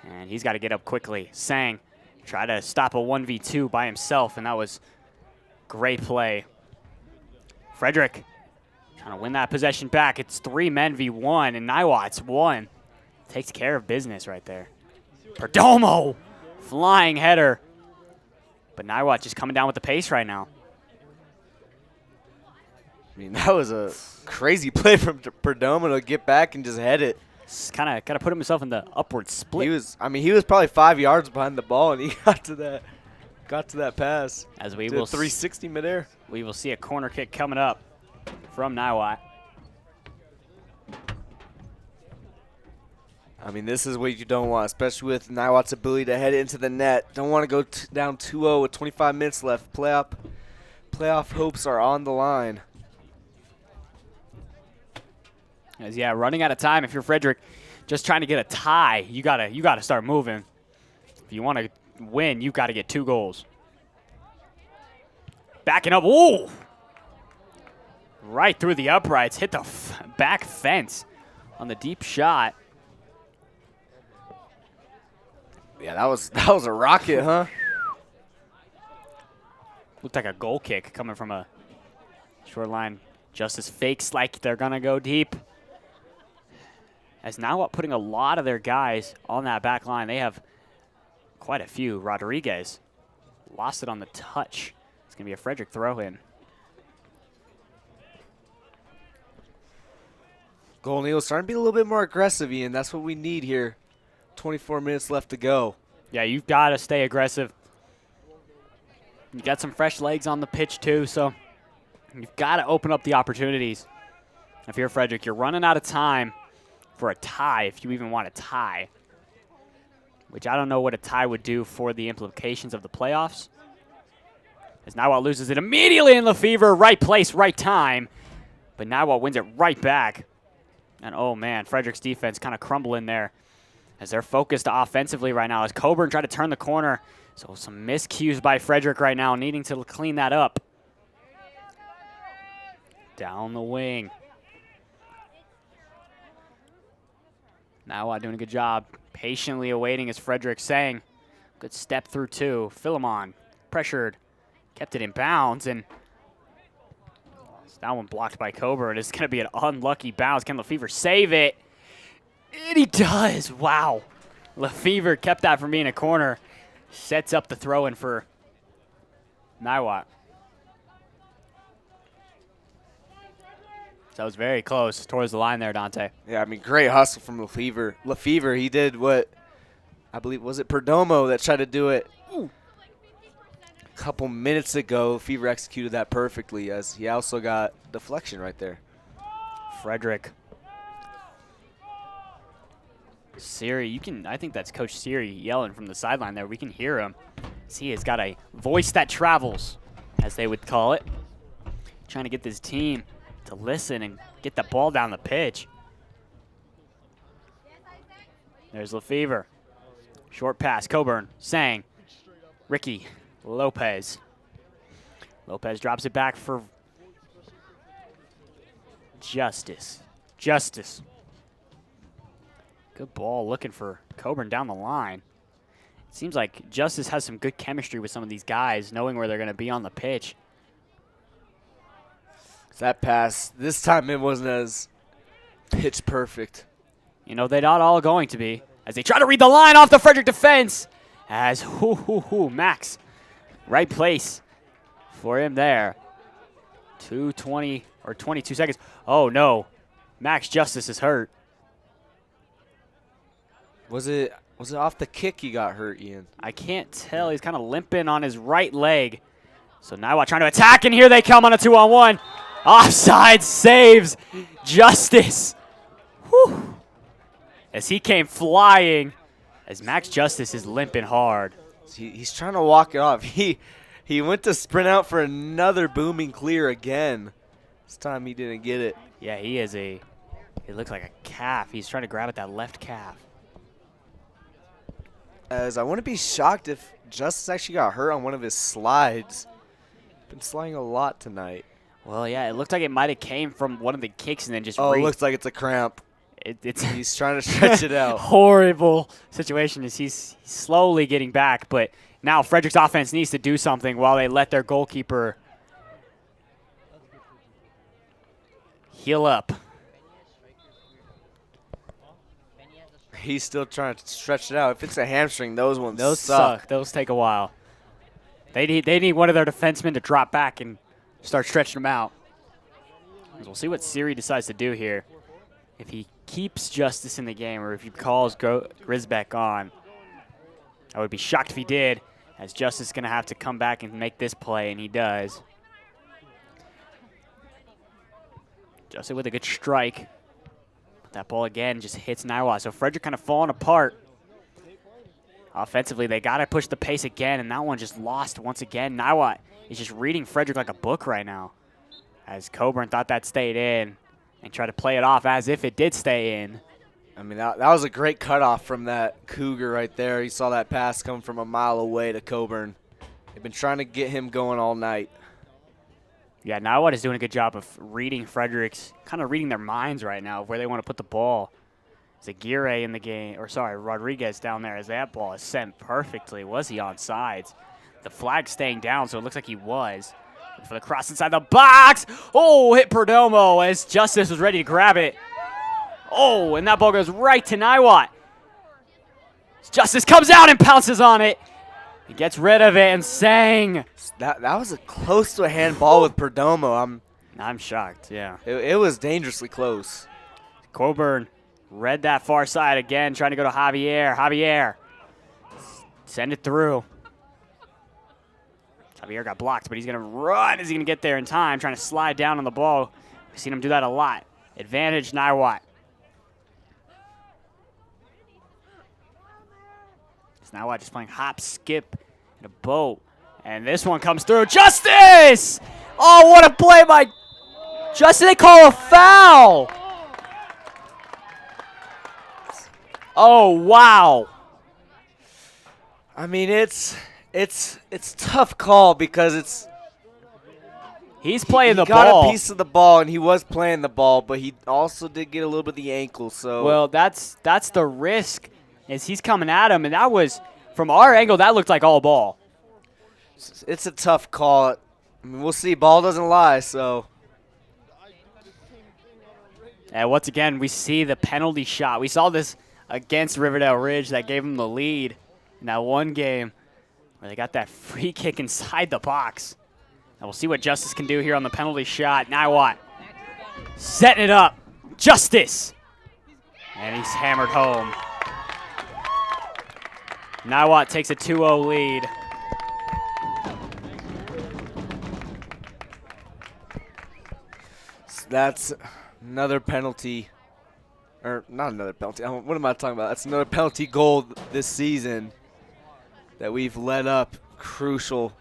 And he's got to get up quickly. Sang try to stop a 1v2 by himself, and that was great play. Frederick trying to win that possession back. It's 3 men v1, and Niwot's one. Takes care of business right there. Perdomo, flying header. But Niwot just coming down with the pace right now. I mean, that was a crazy play from Perdomo to get back and just head it. Kind of put himself in the upward split. He was probably 5 yards behind the ball, and he got to that pass. As we Did will 360 midair. We will see a corner kick coming up from Niwot. I mean, this is what you don't want, especially with Niwot's ability to head it into the net. Don't want to go down 2-0 with 25 minutes left. Playoff hopes are on the line. As running out of time. If you're Frederick, just trying to get a tie, you gotta start moving. If you want to win, you've got to get 2 goals. Backing up, ooh! Right through the uprights, hit the back fence on the deep shot. Yeah, that was a rocket, huh? Looked like a goal kick coming from a short line. Justice fakes like they're gonna go deep. as Niwot putting a lot of their guys on that back line. They have quite a few. Rodriguez lost it on the touch. It's going to be a Frederick throw-in. Golden Eagles starting to be a little bit more aggressive, Ian. That's what we need here. 24 minutes left to go. Yeah, you've got to stay aggressive. You got some fresh legs on the pitch, too, so you've got to open up the opportunities. If you're Frederick, you're running out of time for a tie, if you even want a tie, which I don't know what a tie would do for the implications of the playoffs. As Niwot loses it immediately in Lefevre, right place, right time, but Niwot wins it right back. And, oh, man, Frederick's defense kind of crumbling there as they're focused offensively right now as Coburn tried to turn the corner. So some miscues by Frederick right now, needing to clean that up. Down the wing. Niwot doing a good job, patiently awaiting as Frederick saying. Good step through two. Philemon pressured, kept it in bounds, and that one blocked by Coburn. It's going to be an unlucky bounce. Can Lefevre save it? And he does. Wow. Lefevre kept that from being a corner. Sets up the throw-in for Niwot. So it was very close towards the line there, Dante. Yeah, I mean, great hustle from Lefevre. Lefevre, he did what, I believe, was it Perdomo that tried to do it a couple minutes ago. Lefevre executed that perfectly as he also got deflection right there. Frederick. Siri, I think that's Coach Siri yelling from the sideline there. We can hear him. He has got a voice that travels, as they would call it. Trying to get this team to listen and get the ball down the pitch. There's Lefevre. Short pass, Coburn, Sang, Ricky, Lopez. Lopez drops it back for Justice. Good ball looking for Coburn down the line. It seems like Justice has some good chemistry with some of these guys, knowing where they're going to be on the pitch. That pass, this time it wasn't as pitch perfect. You know, they're not all going to be. As they try to read the line off the Frederick defense. As Max, right place for him there. 2:20 or 22 seconds. Oh, no. Max Justice is hurt. Was it off the kick he got hurt, Ian? I can't tell. He's kind of limping on his right leg. So Niwot trying to attack, and here they come on a 2-on-1. Offside saves Justice. Whew. As he came flying, as Max Justice is limping hard. He's trying to walk it off. He went to sprint out for another booming clear again. This time he didn't get it. Yeah, it looks like a calf. He's trying to grab at that left calf. As I wouldn't be shocked if Justice actually got hurt on one of his slides. Been sliding a lot tonight. Well, yeah, it looked like it might have came from one of the kicks and then just it looks like it's a cramp. He's trying to stretch it out. Horrible situation as he's slowly getting back, but now Frederick's offense needs to do something while they let their goalkeeper heal up. He's still trying to stretch it out. If it's a hamstring, those suck. Those take a while. They need one of their defensemen to drop back and start stretching them out. We'll see what Siri decides to do here. If he keeps Justice in the game or if he calls Grisbeck on. I would be shocked if he did, as Justice is going to have to come back and make this play, and he does. Justice with a good strike. That ball again just hits Niwot. So Frederick kind of falling apart. Offensively, they got to push the pace again, and that one just lost once again. Niwot is just reading Frederick like a book right now, as Coburn thought that stayed in and tried to play it off as if it did stay in. I mean, that was a great cutoff from that Cougar right there. You saw that pass come from a mile away to Coburn. They've been trying to get him going all night. Yeah, Niwot is doing a good job of reading Frederick's, kind of reading their minds right now of where they want to put the ball. Zaguirre in the game, Rodriguez down there as that ball is sent perfectly. Was he on sides? The flag staying down, so it looks like he was. For the cross inside the box. Oh, hit Perdomo as Justice was ready to grab it. Oh, and that ball goes right to Niwot. Justice comes out and pounces on it. He gets rid of it and sang. That was a close to a handball with Perdomo. I'm shocked, yeah. It was dangerously close. Coburn read that far side again, trying to go to Javier. Javier, send it through. Javier got blocked, but he's going to run. Is he going to get there in time? Trying to slide down on the ball. We've seen him do that a lot. Advantage, Niwot. Niwot just playing hop, skip, and a boat. And this one comes through. Justice! Oh, what a play by Justice. They call a foul. Oh, wow. I mean, it's tough call because he's playing the ball. He got ball. a piece of the ball, and he was playing the ball, but he also did get a little bit of the ankle. So well, that's the risk. Is he's coming at him, and that was, from our angle, that looked like all ball. It's a tough call. I mean, we'll see. Ball doesn't lie, so. And once again, we see the penalty shot. We saw this against Riverdale Ridge that gave them the lead in that one game where they got that free kick inside the box. And we'll see what Justice can do here on the penalty shot. Niwot setting it up. Justice! And he's hammered home. Niwot takes a 2-0 lead. That's another penalty. Or not another penalty. What am I talking about? That's another penalty goal this season that we've let up. Crucial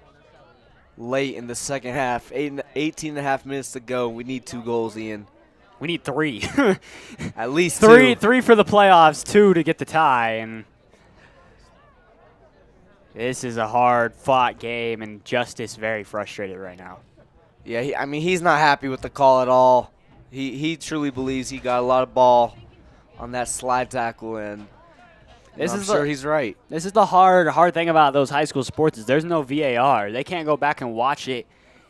late in the second half. 18 and a half minutes to go. We need 2 goals, Ian. We need 3. At least 3. 2. 3 for the playoffs, 2 to get the tie. And this is a hard-fought game, and Justice very frustrated right now. Yeah, I mean, he's not happy with the call at all. He truly believes he got a lot of ball on that slide tackle, and I'm sure he's right. This is the hard thing about those high school sports is there's no VAR. They can't go back and watch it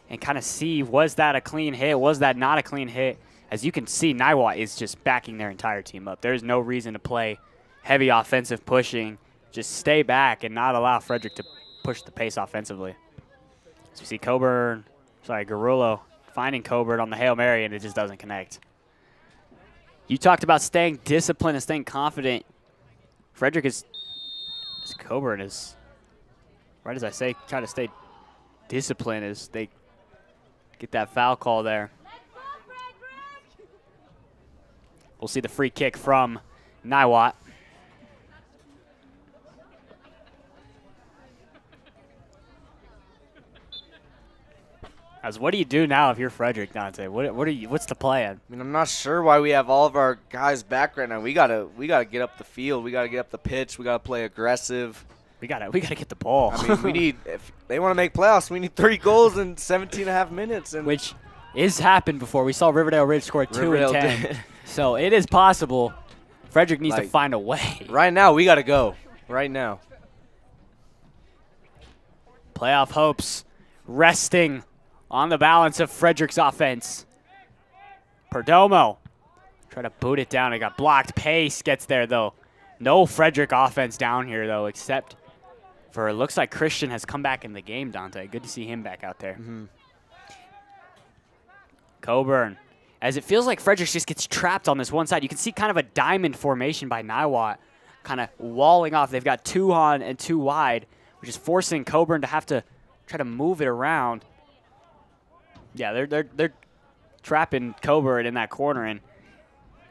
and kind of see, was that a clean hit? Was that not a clean hit? As you can see, Niwot is just backing their entire team up. There's no reason to play heavy offensive pushing. Just stay back and not allow Frederick to push the pace offensively. So you see Garullo finding Coburn on the Hail Mary, and it just doesn't connect. You talked about staying disciplined and staying confident. Frederick Coburn is, right as I say, trying to stay disciplined as they get that foul call there. We'll see the free kick from Niwot. What do you do now if you're Frederick, Dante? What's the plan? I mean, I'm not sure why we have all of our guys back right now. We gotta get up the field. We gotta get up the pitch. We gotta play aggressive. We gotta get the ball. I mean, we need, if they want to make playoffs, we need 3 goals in 17 and a half minutes. And which has happened before. We saw Riverdale Ridge score 2 in 10. So it is possible. Frederick needs to find a way. Right now, we gotta go. Right now. Playoff hopes resting on the balance of Frederick's offense. Perdomo try to boot it down. It got blocked. Pace gets there, though. No Frederick offense down here, though, except for it looks like Christian has come back in the game, Dante. Good to see him back out there. Mm-hmm. Coburn. As it feels like Frederick just gets trapped on this one side. You can see kind of a diamond formation by Niwot kind of walling off. They've got 2 on and 2 wide, which is forcing Coburn to have to try to move it around. Yeah, they're trapping Coburn in that corner, and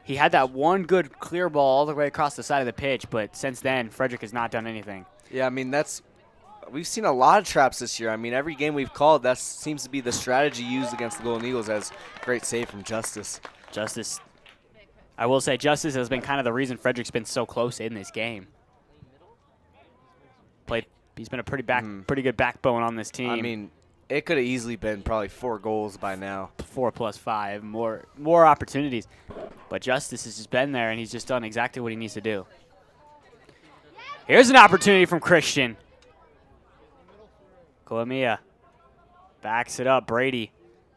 he had that one good clear ball all the way across the side of the pitch, but since then, Frederick has not done anything. Yeah, I mean, we've seen a lot of traps this year. I mean, every game we've called, that seems to be the strategy used against the Golden Eagles. As great save from Justice. I will say Justice has been kind of the reason Frederick's been so close in this game. He's been a pretty good backbone on this team. I mean, it could have easily been probably 4 goals by now. 4 plus 5, more opportunities. But Justice has just been there, and he's just done exactly what he needs to do. Here's an opportunity from Christian. Colomia backs it up. Brady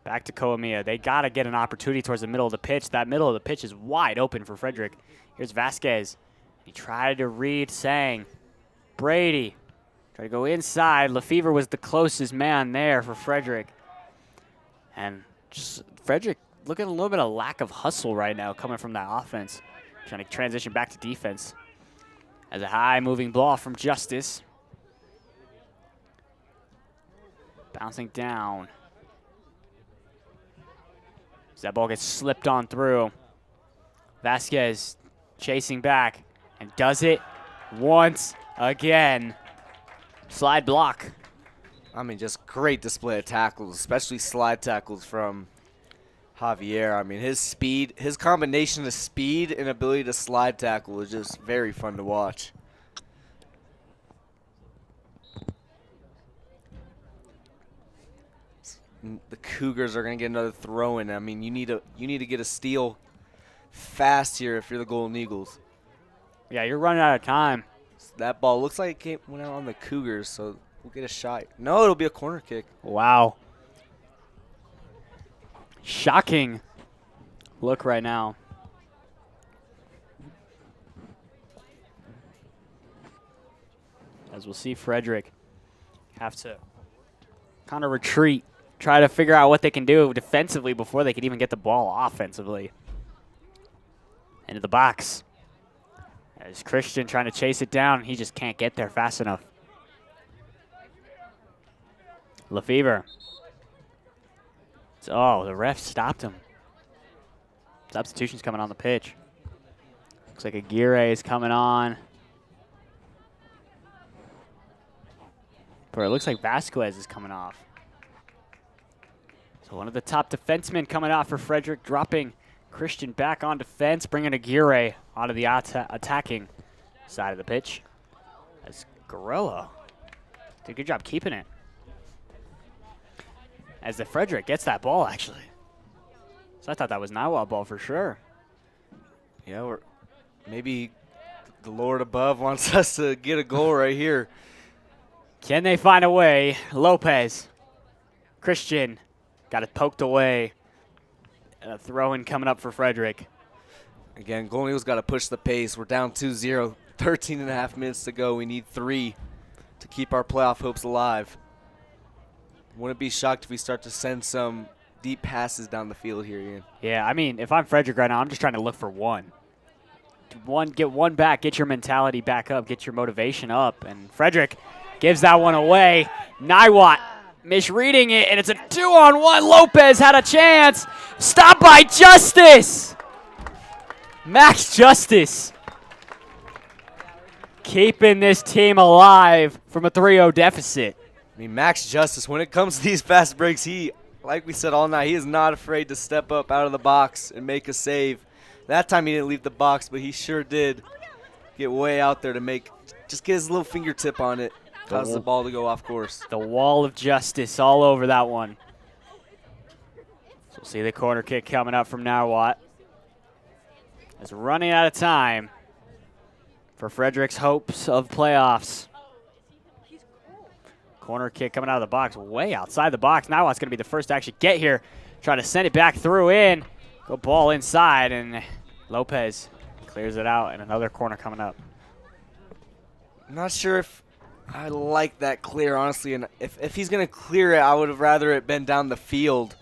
Back to Koamiya. They got to get an opportunity towards the middle of the pitch. That middle of the pitch is wide open for Frederick. Here's Vasquez. He tried to read Sang. Brady tried to go inside. Lefevre was the closest man there for Frederick. And just Frederick looking at a little bit of lack of hustle right now coming from that offense. Trying to transition back to defense. As a high moving ball from Justice. Bouncing down. As that ball gets slipped on through. Vasquez chasing back and does it once again. Slide block. I mean, just great display of tackles, especially slide tackles from Javier. I mean, his speed, his combination of speed and ability to slide tackle is just very fun to watch. The Cougars are going to get another throw in. I mean, you need to get a steal fast here if you're the Golden Eagles. Yeah, you're running out of time. That ball looks like it went out on the Cougars, so we'll get a shot. No, it'll be a corner kick. Wow. Shocking look right now. As we'll see Frederick have to kind of retreat, try to figure out what they can do defensively before they can even get the ball offensively. Into the box. As Christian trying to chase it down, he just can't get there fast enough. Lefevre. Oh, the ref stopped him. Substitution's coming on the pitch. Looks like Aguirre is coming on. But it looks like Vasquez is coming off. So one of the top defensemen coming off for Frederick, dropping Christian back on defense, bringing Aguirre onto the attacking side of the pitch. As Gorilla did a good job keeping it. As the Frederick gets that ball, actually. So I thought that was Niwot ball for sure. Yeah, maybe the Lord above wants us to get a goal right here. Can they find a way? Lopez. Christian got it poked away. A throw-in coming up for Frederick. Again, Golden Eagles got to push the pace. We're down 2-0. 13 and a half minutes to go. We need 3 to keep our playoff hopes alive. Wouldn't be shocked if we start to send some deep passes down the field here, Ian. Yeah, I mean, if I'm Frederick right now, I'm just trying to look for one. Get one back, get your mentality back up, get your motivation up. And Frederick gives that one away. Niwot misreading it, and it's a 2-on-1. Lopez had a chance. Stopped by Justice. Max Justice keeping this team alive from a 3-0 deficit. I mean, Max Justice, when it comes to these fast breaks, like we said all night, he is not afraid to step up out of the box and make a save. That time he didn't leave the box, but he sure did get way out there to just get his little fingertip on it. Cause the ball to go off course. The wall of justice all over that one. So we'll see the corner kick coming up from Niwot. It's running out of time for Frederick's hopes of playoffs. Corner kick coming out of the box, way outside the box. Niwot's going to be the first to actually get here. Try to send it back through in. Go ball inside, and Lopez clears it out, and another corner coming up. I'm not sure if I like that clear, honestly. And if he's going to clear it, I would have rather it been down the field,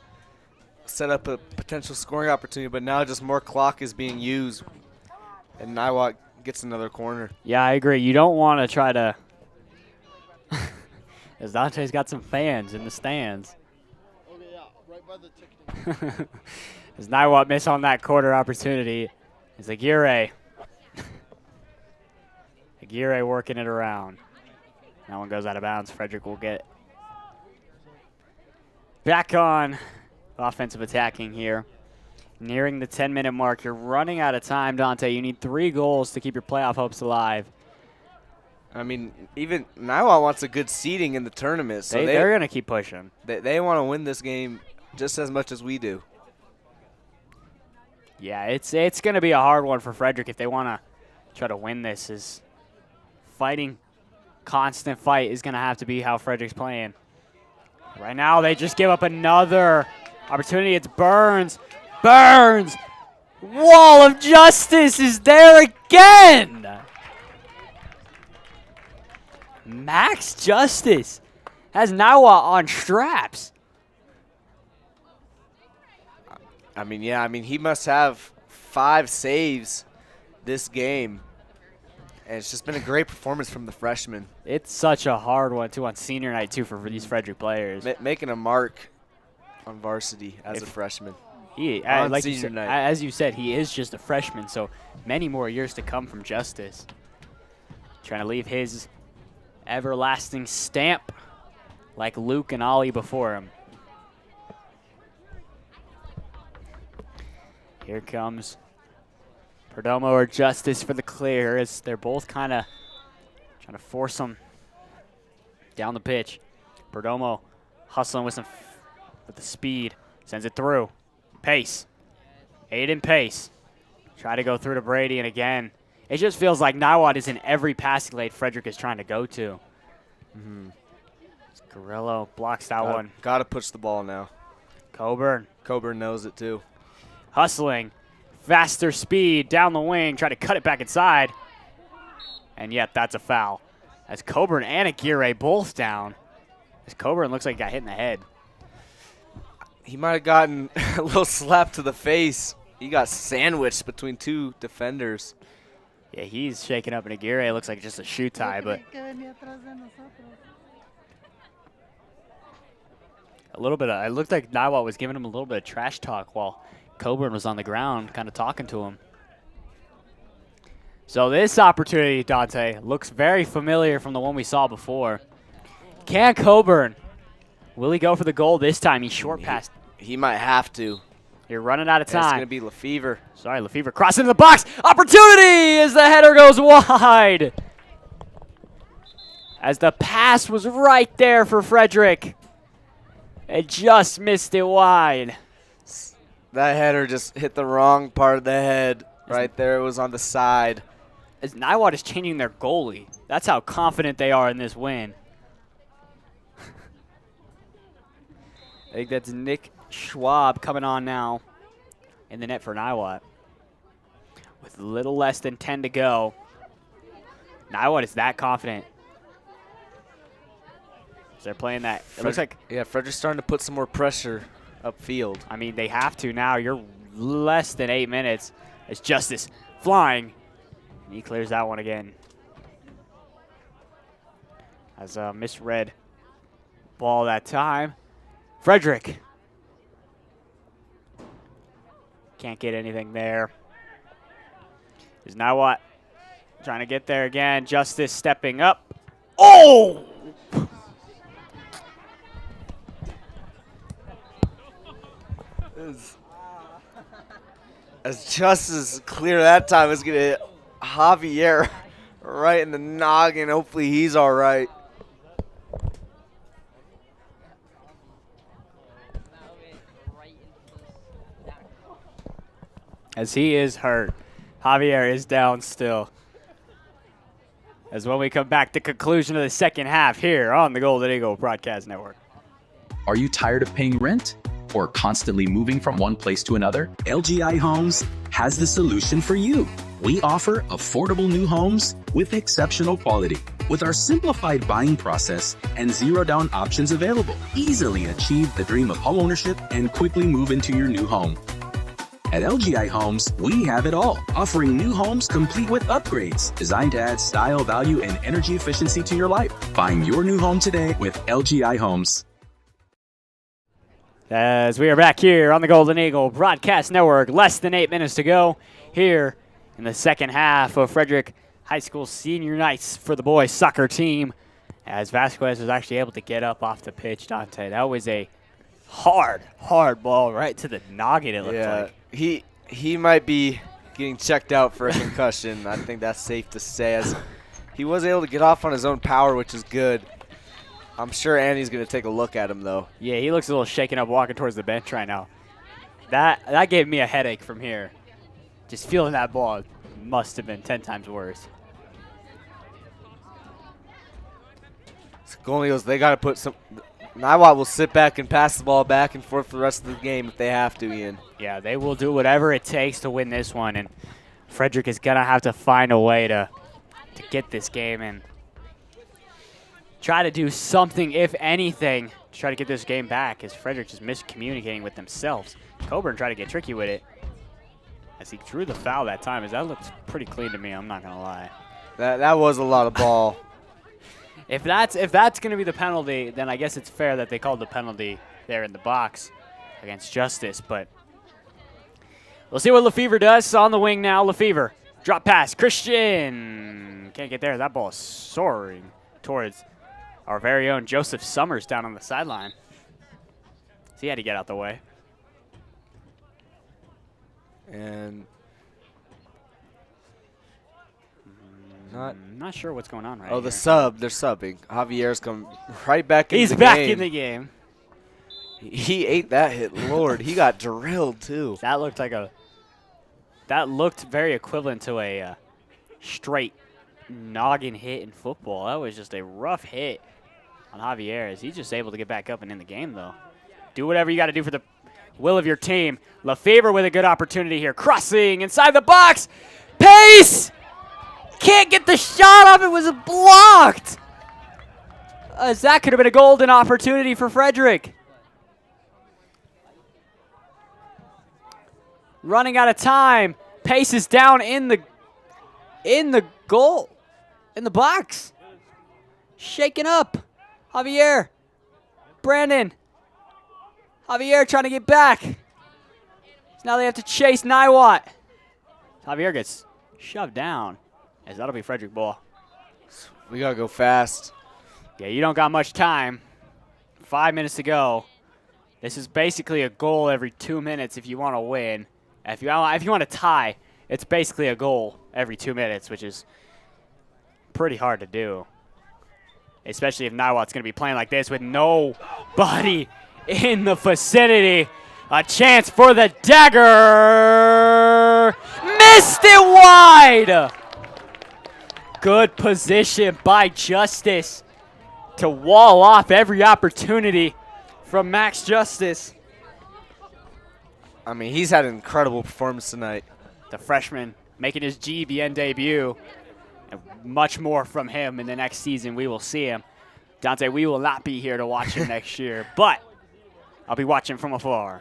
set up a potential scoring opportunity. But now just more clock is being used, and Niwot gets another corner. Yeah, I agree. You don't want to try to – as Dante's got some fans in the stands. Okay, yeah, right by the ticketing. As Niwot miss on that corner opportunity, it's Aguirre. Aguirre working it around. That one goes out of bounds. Frederick will get back on offensive attacking here. Nearing the 10-minute mark. You're running out of time, Dante. You need 3 goals to keep your playoff hopes alive. I mean, even Niwot wants a good seeding in the tournament. So they're going to keep pushing. They want to win this game just as much as we do. Yeah, it's going to be a hard one for Frederick if they want to try to win this. Is fighting, constant fight is going to have to be how Frederick's playing. Right now, they just give up another Opportunity, it's Burns. Burns! Wall of justice is there again! Max Justice has Niwot on straps. I mean, yeah, he must have 5 saves this game. And it's just been a great performance from the freshman. It's such a hard one, too, on senior night, too, for these Frederick players. Making a mark on varsity as a freshman. Like as you said, he is just a freshman, so many more years to come from Justice. Trying to leave his everlasting stamp like Luke and Ollie before him. Here comes Perdomo or Justice for the clear as they're both kind of trying to force him down the pitch. Perdomo hustling with with the speed, sends it through. Pace. Aiden Pace. Try to go through to Brady, and again, it just feels like Niwot is in every passing lane Frederick is trying to go to. Garillo blocks that one. Got to push the ball now. Coburn. Coburn knows it too. Hustling. Faster speed down the wing. Try to cut it back inside. And yet that's a foul. As Coburn and Aguirre both down. As Coburn looks like he got hit in the head. He might have gotten a little slap to the face. He got sandwiched between 2 defenders. Yeah, he's shaking up, and Aguirre looks like just a shoe tie, but a little bit of, it looked like Niwot was giving him a little bit of trash talk while Coburn was on the ground kind of talking to him. So this opportunity, Dante, looks very familiar from the one we saw before. Can Coburn, will he go for the goal this time? He's short passed. He might have to. You're running out of time. It's going to be Lefevre. Sorry, Lefevre crossing the box. Opportunity as the header goes wide. As the pass was right there for Frederick. It just missed it wide. That header just hit the wrong part of the head. Right there, it was on the side. As Niwot is changing their goalie. That's how confident they are in this win. I think that's Nick Schwab coming on now in the net for Niwot. With a little less than 10 to go. Niwot is that confident. So they're playing that. It looks like. Yeah, Frederick's starting to put some more pressure upfield. I mean, they have to now. You're less than 8 minutes. It's Justice flying. And he clears that one again. As a misread ball that time. Frederick. Can't get anything there. Is Niwot trying to get there again. Justice stepping up. Oh! As Justice clear that time, it's going to hit Javier right in the noggin. Hopefully he's all right. As he is hurt. Javier is down still. As when we come back to conclusion of the second half here on the Golden Eagle Broadcast Network. Are you tired of paying rent or constantly moving from one place to another? LGI Homes has the solution for you. We offer affordable new homes with exceptional quality. With our simplified buying process and zero down options available, easily achieve the dream of homeownership and quickly move into your new home. At LGI Homes, we have it all, offering new homes complete with upgrades, designed to add style, value, and energy efficiency to your life. Find your new home today with LGI Homes. As we are back here on the Golden Eagle Broadcast Network, less than 8 minutes to go here in the second half of Frederick High School senior nights for the boys soccer team. As Vasquez was actually able to get up off the pitch, Dante. That was a hard ball right to the noggin, it looked like. He might be getting checked out for a concussion. I think that's safe to say, as he was able to get off on his own power, which is good. I'm sure Andy's going to take a look at him, though. Yeah, he looks a little shaken up walking towards the bench right now. That gave me a headache from here. Just feeling that ball must have been 10 times worse. Golden Eagles, they got to put some. Niwot will sit back and pass the ball back and forth for the rest of the game if they have to, Ian. Yeah, they will do whatever it takes to win this one, and Frederick is going to have to find a way to get this game and try to do something, if anything, to try to get this game back, as Frederick just miscommunicating with themselves. Coburn tried to get tricky with it as he drew the foul that time, as that looks pretty clean to me, I'm not going to lie. That was a lot of ball. If that's going to be the penalty, then I guess it's fair that they called the penalty there in the box against Justice. But we'll see what Lefevre does. On the wing now, Lefevre. Drop pass, Christian. Can't get there. That ball is soaring towards our very own Joseph Summers down on the sideline. So he had to get out the way. And not sure what's going on right Oh, here. the sub. They're subbing. Javier's come right back in the game. He's back in the game. He ate that hit. Lord, he got drilled too. That looked very equivalent to a straight noggin hit in football. That was just a rough hit on Javier, as he's just able to get back up and in the game, though. Do whatever you got to do for the will of your team. Lefevre with a good opportunity here. Crossing inside the box. Pace! Can't get the shot off. It was blocked. As that could have been a golden opportunity for Frederick. Running out of time. Pace is down in the goal, in the box. Shaking up. Javier. Brandon. Javier trying to get back. Now they have to chase Niwot. Javier gets shoved down, as that'll be Frederick ball. We got to go fast. Yeah, you don't got much time. 5 minutes to go. This is basically a goal every 2 minutes if you want to win. If you want to tie, it's basically a goal every 2 minutes, which is pretty hard to do. Especially if Niwot's going to be playing like this with nobody in the vicinity. A chance for the dagger. Missed it wide. Good position by Justice to wall off every opportunity from Max Justice. I mean, he's had an incredible performance tonight. The freshman making his GBN debut. And much more from him in the next season. We will see him. Dante, we will not be here to watch him next year, but I'll be watching from afar.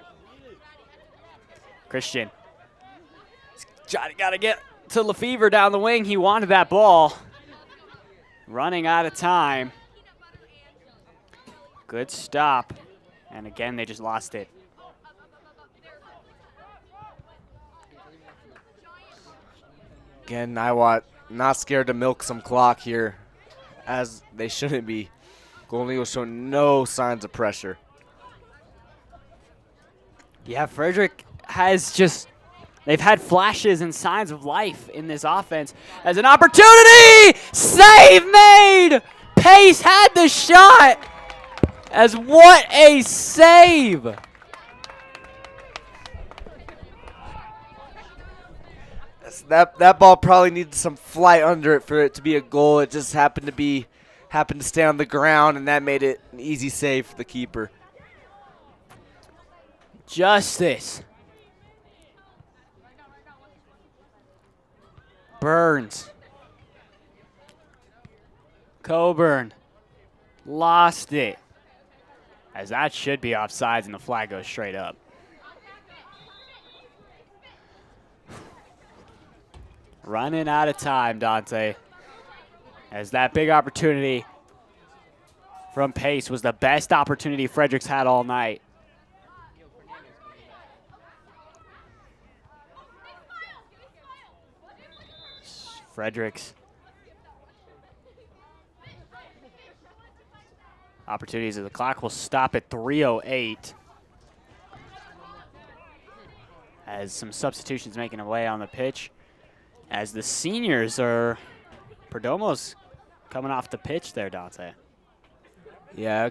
Christian. Got to get to Lefevre down the wing. He wanted that ball. Running out of time. Good stop. And again, they just lost it. Again, Niwot not scared to milk some clock here, as they shouldn't be. Golden Eagles showing no signs of pressure. Yeah, Frederick has just, they've had flashes and signs of life in this offense. As an opportunity, save made! Pace had the shot! As what a save! That ball probably needed some flight under it for it to be a goal. It just happened to stay on the ground, and that made it an easy save for the keeper. Justice. Burns. Coburn. Lost it. As that should be offsides, and the flag goes straight up. Running out of time, Dante. As that big opportunity from Pace was the best opportunity Frederick's had all night. Fredericks. Opportunities of the clock will stop at 3:08. As some substitutions making their way on the pitch. As the seniors are, Perdomo's coming off the pitch there, Dante. Yeah,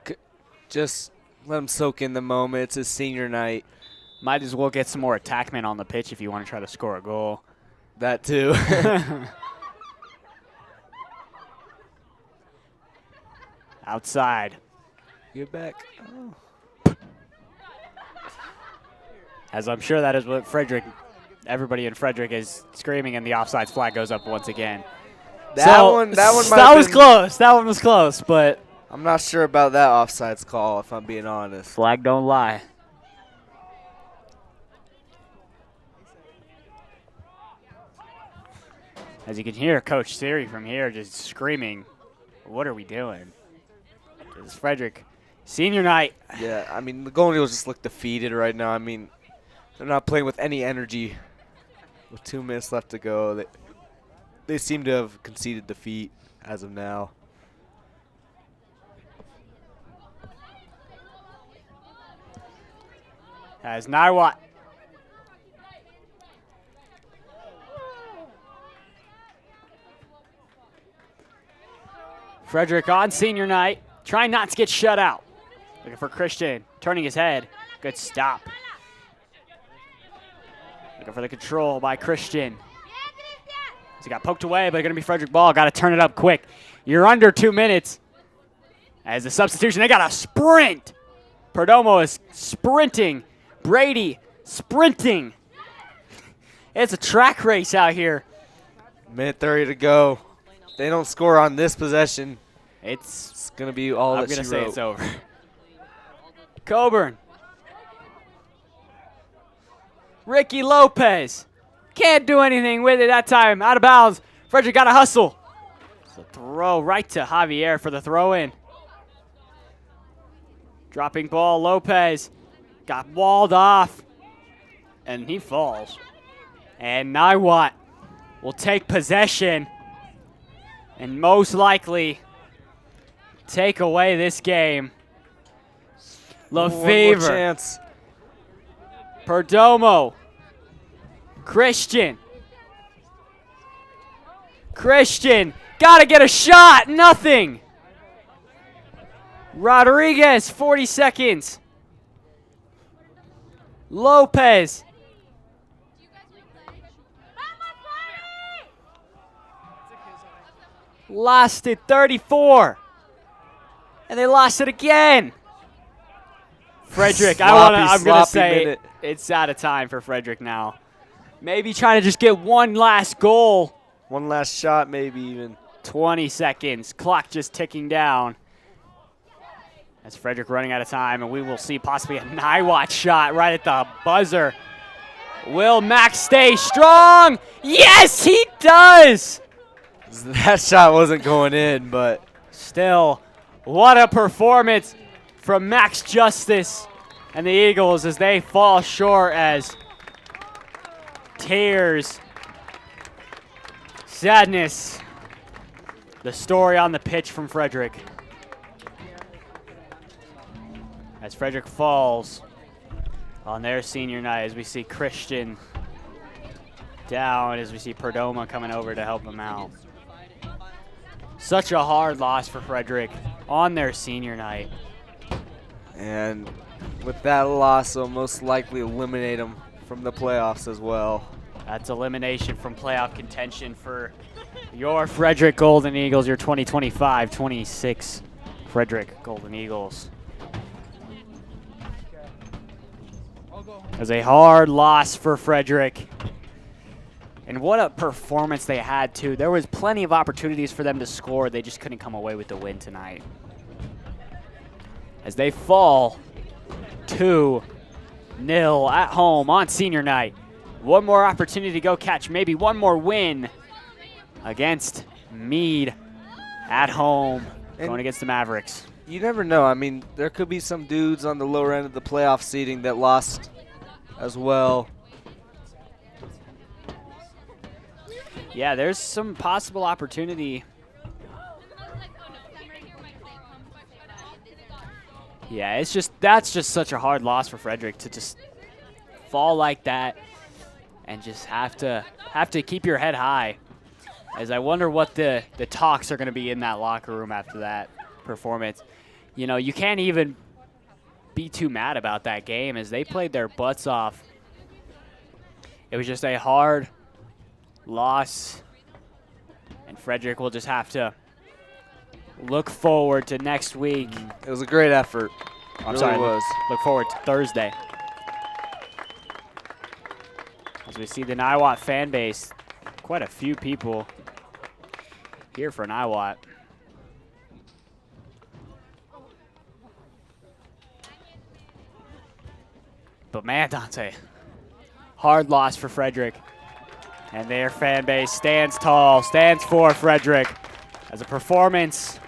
just let him soak in the moment. It's his senior night. Might as well get some more attackmen on the pitch if you want to try to score a goal. That too. Outside. Get back. Oh. As I'm sure that is what everybody in Frederick is screaming, and the offsides flag goes up once again. That one was close. That one was close, but I'm not sure about that offsides call, if I'm being honest. Flag don't lie. As you can hear Coach Siri from here just screaming, what are we doing? It's Frederick. Senior night. Yeah, I mean, the Golden Eagles just look defeated right now. I mean, they're not playing with any energy. With 2 minutes left to go, they seem to have conceded defeat as of now. As Niwot. Frederick on senior night, trying not to get shut out. Looking for Christian, turning his head. Good stop. Looking for the control by Christian. He got poked away, but going to be Frederick ball. Got to turn it up quick. You're under 2 minutes. As the substitution, they got a sprint. Perdomo is sprinting. Brady sprinting. It's a track race out here. Minute 30 to go. If they don't score on this possession, it's going to be all I'm that going she to say wrote. it's over. Coburn. Ricky Lopez. Can't do anything with it that time. Out of bounds. Frederick got to hustle. It's a throw right to Javier for the throw in. Dropping ball, Lopez. Got walled off. And he falls. And Niwot will take possession. And most likely take away this game. One more Lefevre. chance. Perdomo. Christian. Christian. Gotta get a shot. Nothing. Rodriguez, 40 seconds. Lopez. Lost it 34. And they lost it again. Frederick, I'm going to say minute. it's out of time for Frederick now. Maybe trying to just get one last goal. One last shot, maybe even. 20 seconds. Clock just ticking down. As Frederick running out of time, and we will see possibly a Niwot shot right at the buzzer. Will Max stay strong? Yes, he does! That shot wasn't going in, but still, what a performance from Max Justice and the Eagles as they fall short as tears, sadness, the story on the pitch from Frederick. As Frederick falls on their senior night, as we see Christian down, as we see Perdomo coming over to help him out. Such a hard loss for Frederick on their senior night. And with that loss, will most likely eliminate them from the playoffs as well. That's elimination from playoff contention for your Frederick Golden Eagles, your 2025-26 Frederick Golden Eagles. It was a hard loss for Frederick. And what a performance they had, too. There was plenty of opportunities for them to score. They just couldn't come away with the win tonight. As they fall 2-0 at home on senior night. One more opportunity to go catch maybe one more win against Meade at home, going against the Mavericks. You never know. I mean, there could be some dudes on the lower end of the playoff seeding that lost as well. Yeah, there's some possible opportunity. Yeah, that's just such a hard loss for Frederick to just fall like that and just have to keep your head high. As I wonder what the talks are going to be in that locker room after that performance. You know, you can't even be too mad about that game as they played their butts off. It was just a hard loss, and Frederick will just have to look forward to next week. It was a great effort. I'm It sorry, really was. Look forward to Thursday. As we see the Niwot fan base, quite a few people here for Niwot. But man, Dante, hard loss for Frederick. And their fan base stands tall, stands for Frederick as a performance.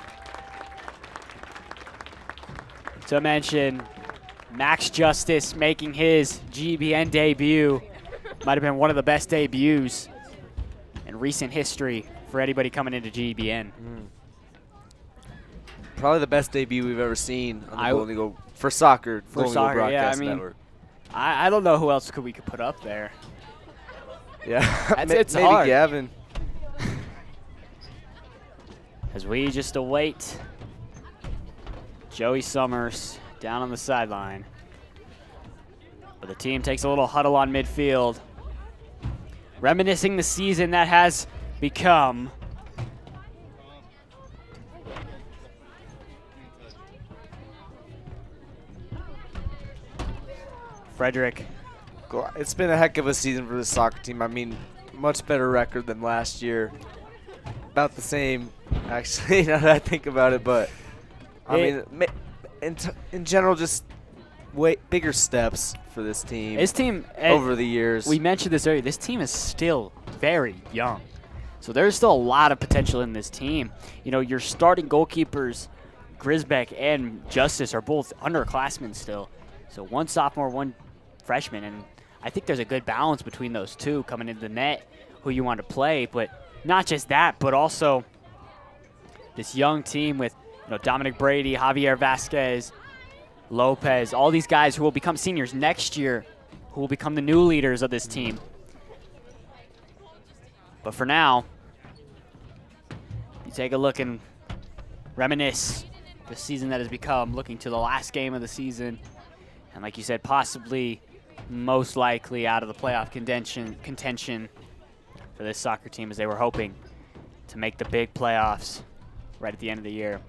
To mention, Max Justice making his GBN debut. Might have been one of the best debuts in recent history for anybody coming into GBN. Probably the best debut we've ever seen on the Golden Eagle for soccer. For soccer, Broadcast yeah. I mean, Network. I don't know who else we could put up there. Yeah, it's maybe hard. Gavin. As we just await Joey Summers down on the sideline. But the team takes a little huddle on midfield, reminiscing the season that has become. Frederick. It's been a heck of a season for the soccer team. I mean, much better record than last year. About the same, actually, now that I think about it. But, I mean, in general, just bigger steps for this team. This team, over the years. We mentioned this earlier. This team is still very young. So there's still a lot of potential in this team. You know, your starting goalkeepers, Grisbeck and Justice, are both underclassmen still. So one sophomore, one freshman, and I think there's a good balance between those two coming into the net, who you want to play. But not just that, but also this young team with Dominic Brady, Javier Vasquez, Lopez, all these guys who will become seniors next year, who will become the new leaders of this team. But for now, you take a look and reminisce the season that has become, looking to the last game of the season. And like you said, possibly, most likely out of the playoff contention for this soccer team, as they were hoping to make the big playoffs right at the end of the year.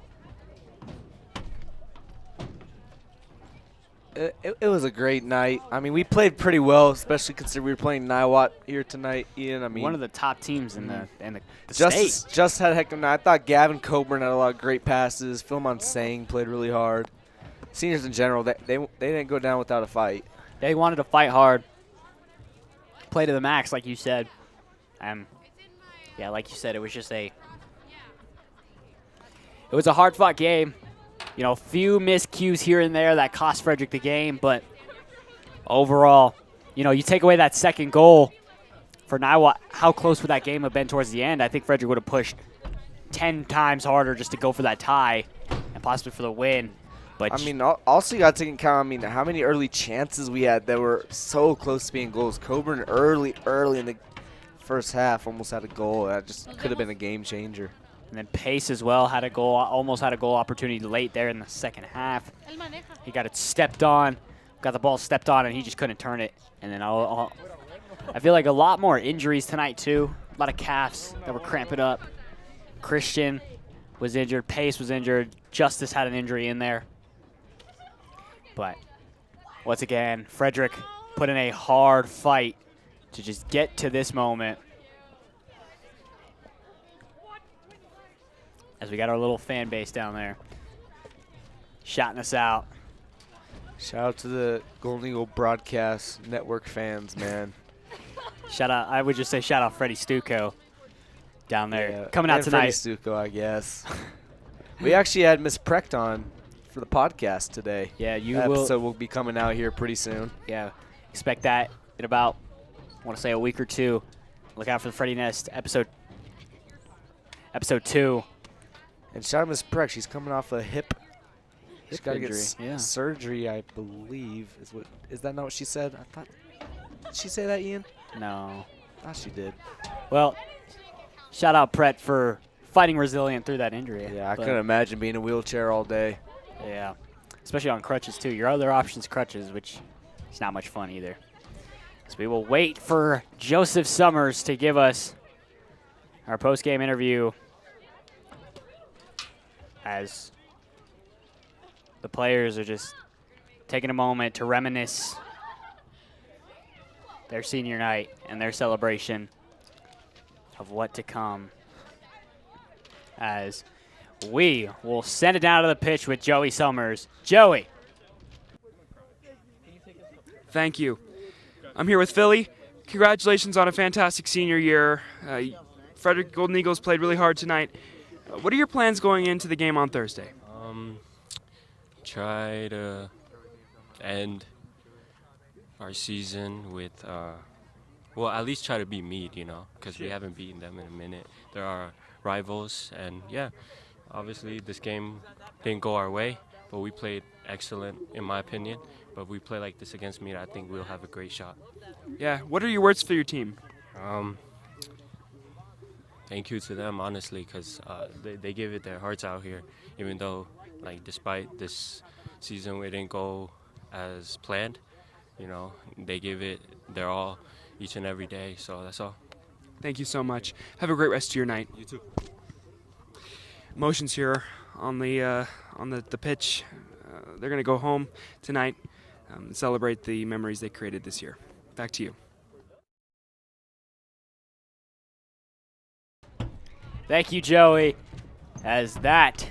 It was a great night. I mean, we played pretty well, especially considering we were playing Niwot here tonight, Ian. I mean, one of the top teams in the state. Just had a heck of a night. I thought Gavin Coburn had a lot of great passes. Philmon Sang played really hard. Seniors in general, they didn't go down without a fight. They wanted to fight hard, play to the max, like you said. Yeah, like you said, it was just it was a hard-fought game. A few miscues here and there that cost Frederick the game, but overall, you take away that second goal for Niwot, how close would that game have been towards the end? I think Frederick would have pushed 10 times harder just to go for that tie and possibly for the win. But I mean, also you got to take into account, I mean, how many early chances we had that were so close to being goals. Coburn early in the first half almost had a goal. That just could have been a game changer. And then Pace as well had a goal, almost had a goal opportunity late there in the second half. He got it stepped on, got the ball stepped on, and he just couldn't turn it. And then I feel like a lot more injuries tonight too. A lot of calves that were cramping up. Christian was injured, Pace was injured, Justice had an injury in there. But once again, Frederick put in a hard fight to just get to this moment. As we got our little fan base down there shouting us out. Shout out to the Golden Eagle Broadcast Network fans, man. I would just say shout out Freddie Stucco down there coming out and tonight. Freddie Stucco, I guess. We actually had Miss Precht on for the podcast today. Yeah, that episode will be coming out here pretty soon. Yeah, expect that in about, I want to say, a week or two. Look out for the Freddie Nest episode 2. And shout out Miss Precht. She's coming off a hip. She's got to get surgery, I believe. Is that not what she said? I thought. Did she say that, Ian? No. I thought she did. Well, shout out Brett for fighting resilient through that injury. Yeah, I couldn't imagine being in a wheelchair all day. Yeah, especially on crutches too. Your other option's crutches, which is not much fun either. So we will wait for Joseph Summers to give us our post-game interview as the players are just taking a moment to reminisce their senior night and their celebration of what to come, as we will send it down to the pitch with Joey Summers. Joey. Thank you. I'm here with Philly. Congratulations on a fantastic senior year. Frederick Golden Eagles played really hard tonight. What are your plans going into the game on Thursday? Try to end our season with, well, at least try to beat Meade, you know, because we haven't beaten them in a minute. They're our rivals, and yeah, obviously this game didn't go our way, but we played excellent, in my opinion. But if we play like this against Meade, I think we'll have a great shot. Yeah, what are your words for your team? Thank you to them, honestly, because they give it their hearts out here, even though, like, despite this season we didn't go as planned, you know, they give it their all each and every day, so that's all. Thank you so much. Have a great rest of your night. You too. Emotions here on the pitch. They're going to go home tonight and celebrate the memories they created this year. Back to you. Thank you, Joey. As that,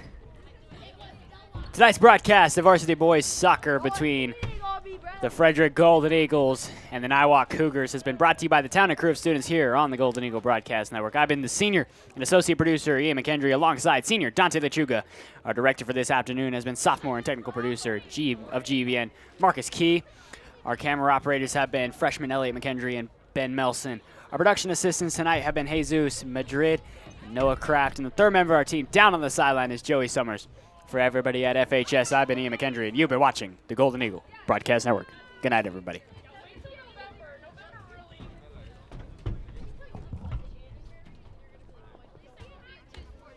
tonight's broadcast of Varsity Boys Soccer between the Frederick Golden Eagles and the Niwot Cougars has been brought to you by the town and crew of students here on the Golden Eagle Broadcast Network. I've been the senior and associate producer, Ian MacHendrie, alongside senior Dante Lechuga. Our director for this afternoon has been sophomore and technical producer of GEVN, Marcus Key. Our camera operators have been freshman Elliot MacHendrie and Ben Melson. Our production assistants tonight have been Jesus Madrid, Noah Kraft, and the third member of our team down on the sideline is Joey Summers. For everybody at FHS, I've been Ian MacHendrie, and you've been watching the Golden Eagle Broadcast Network. Good night, everybody.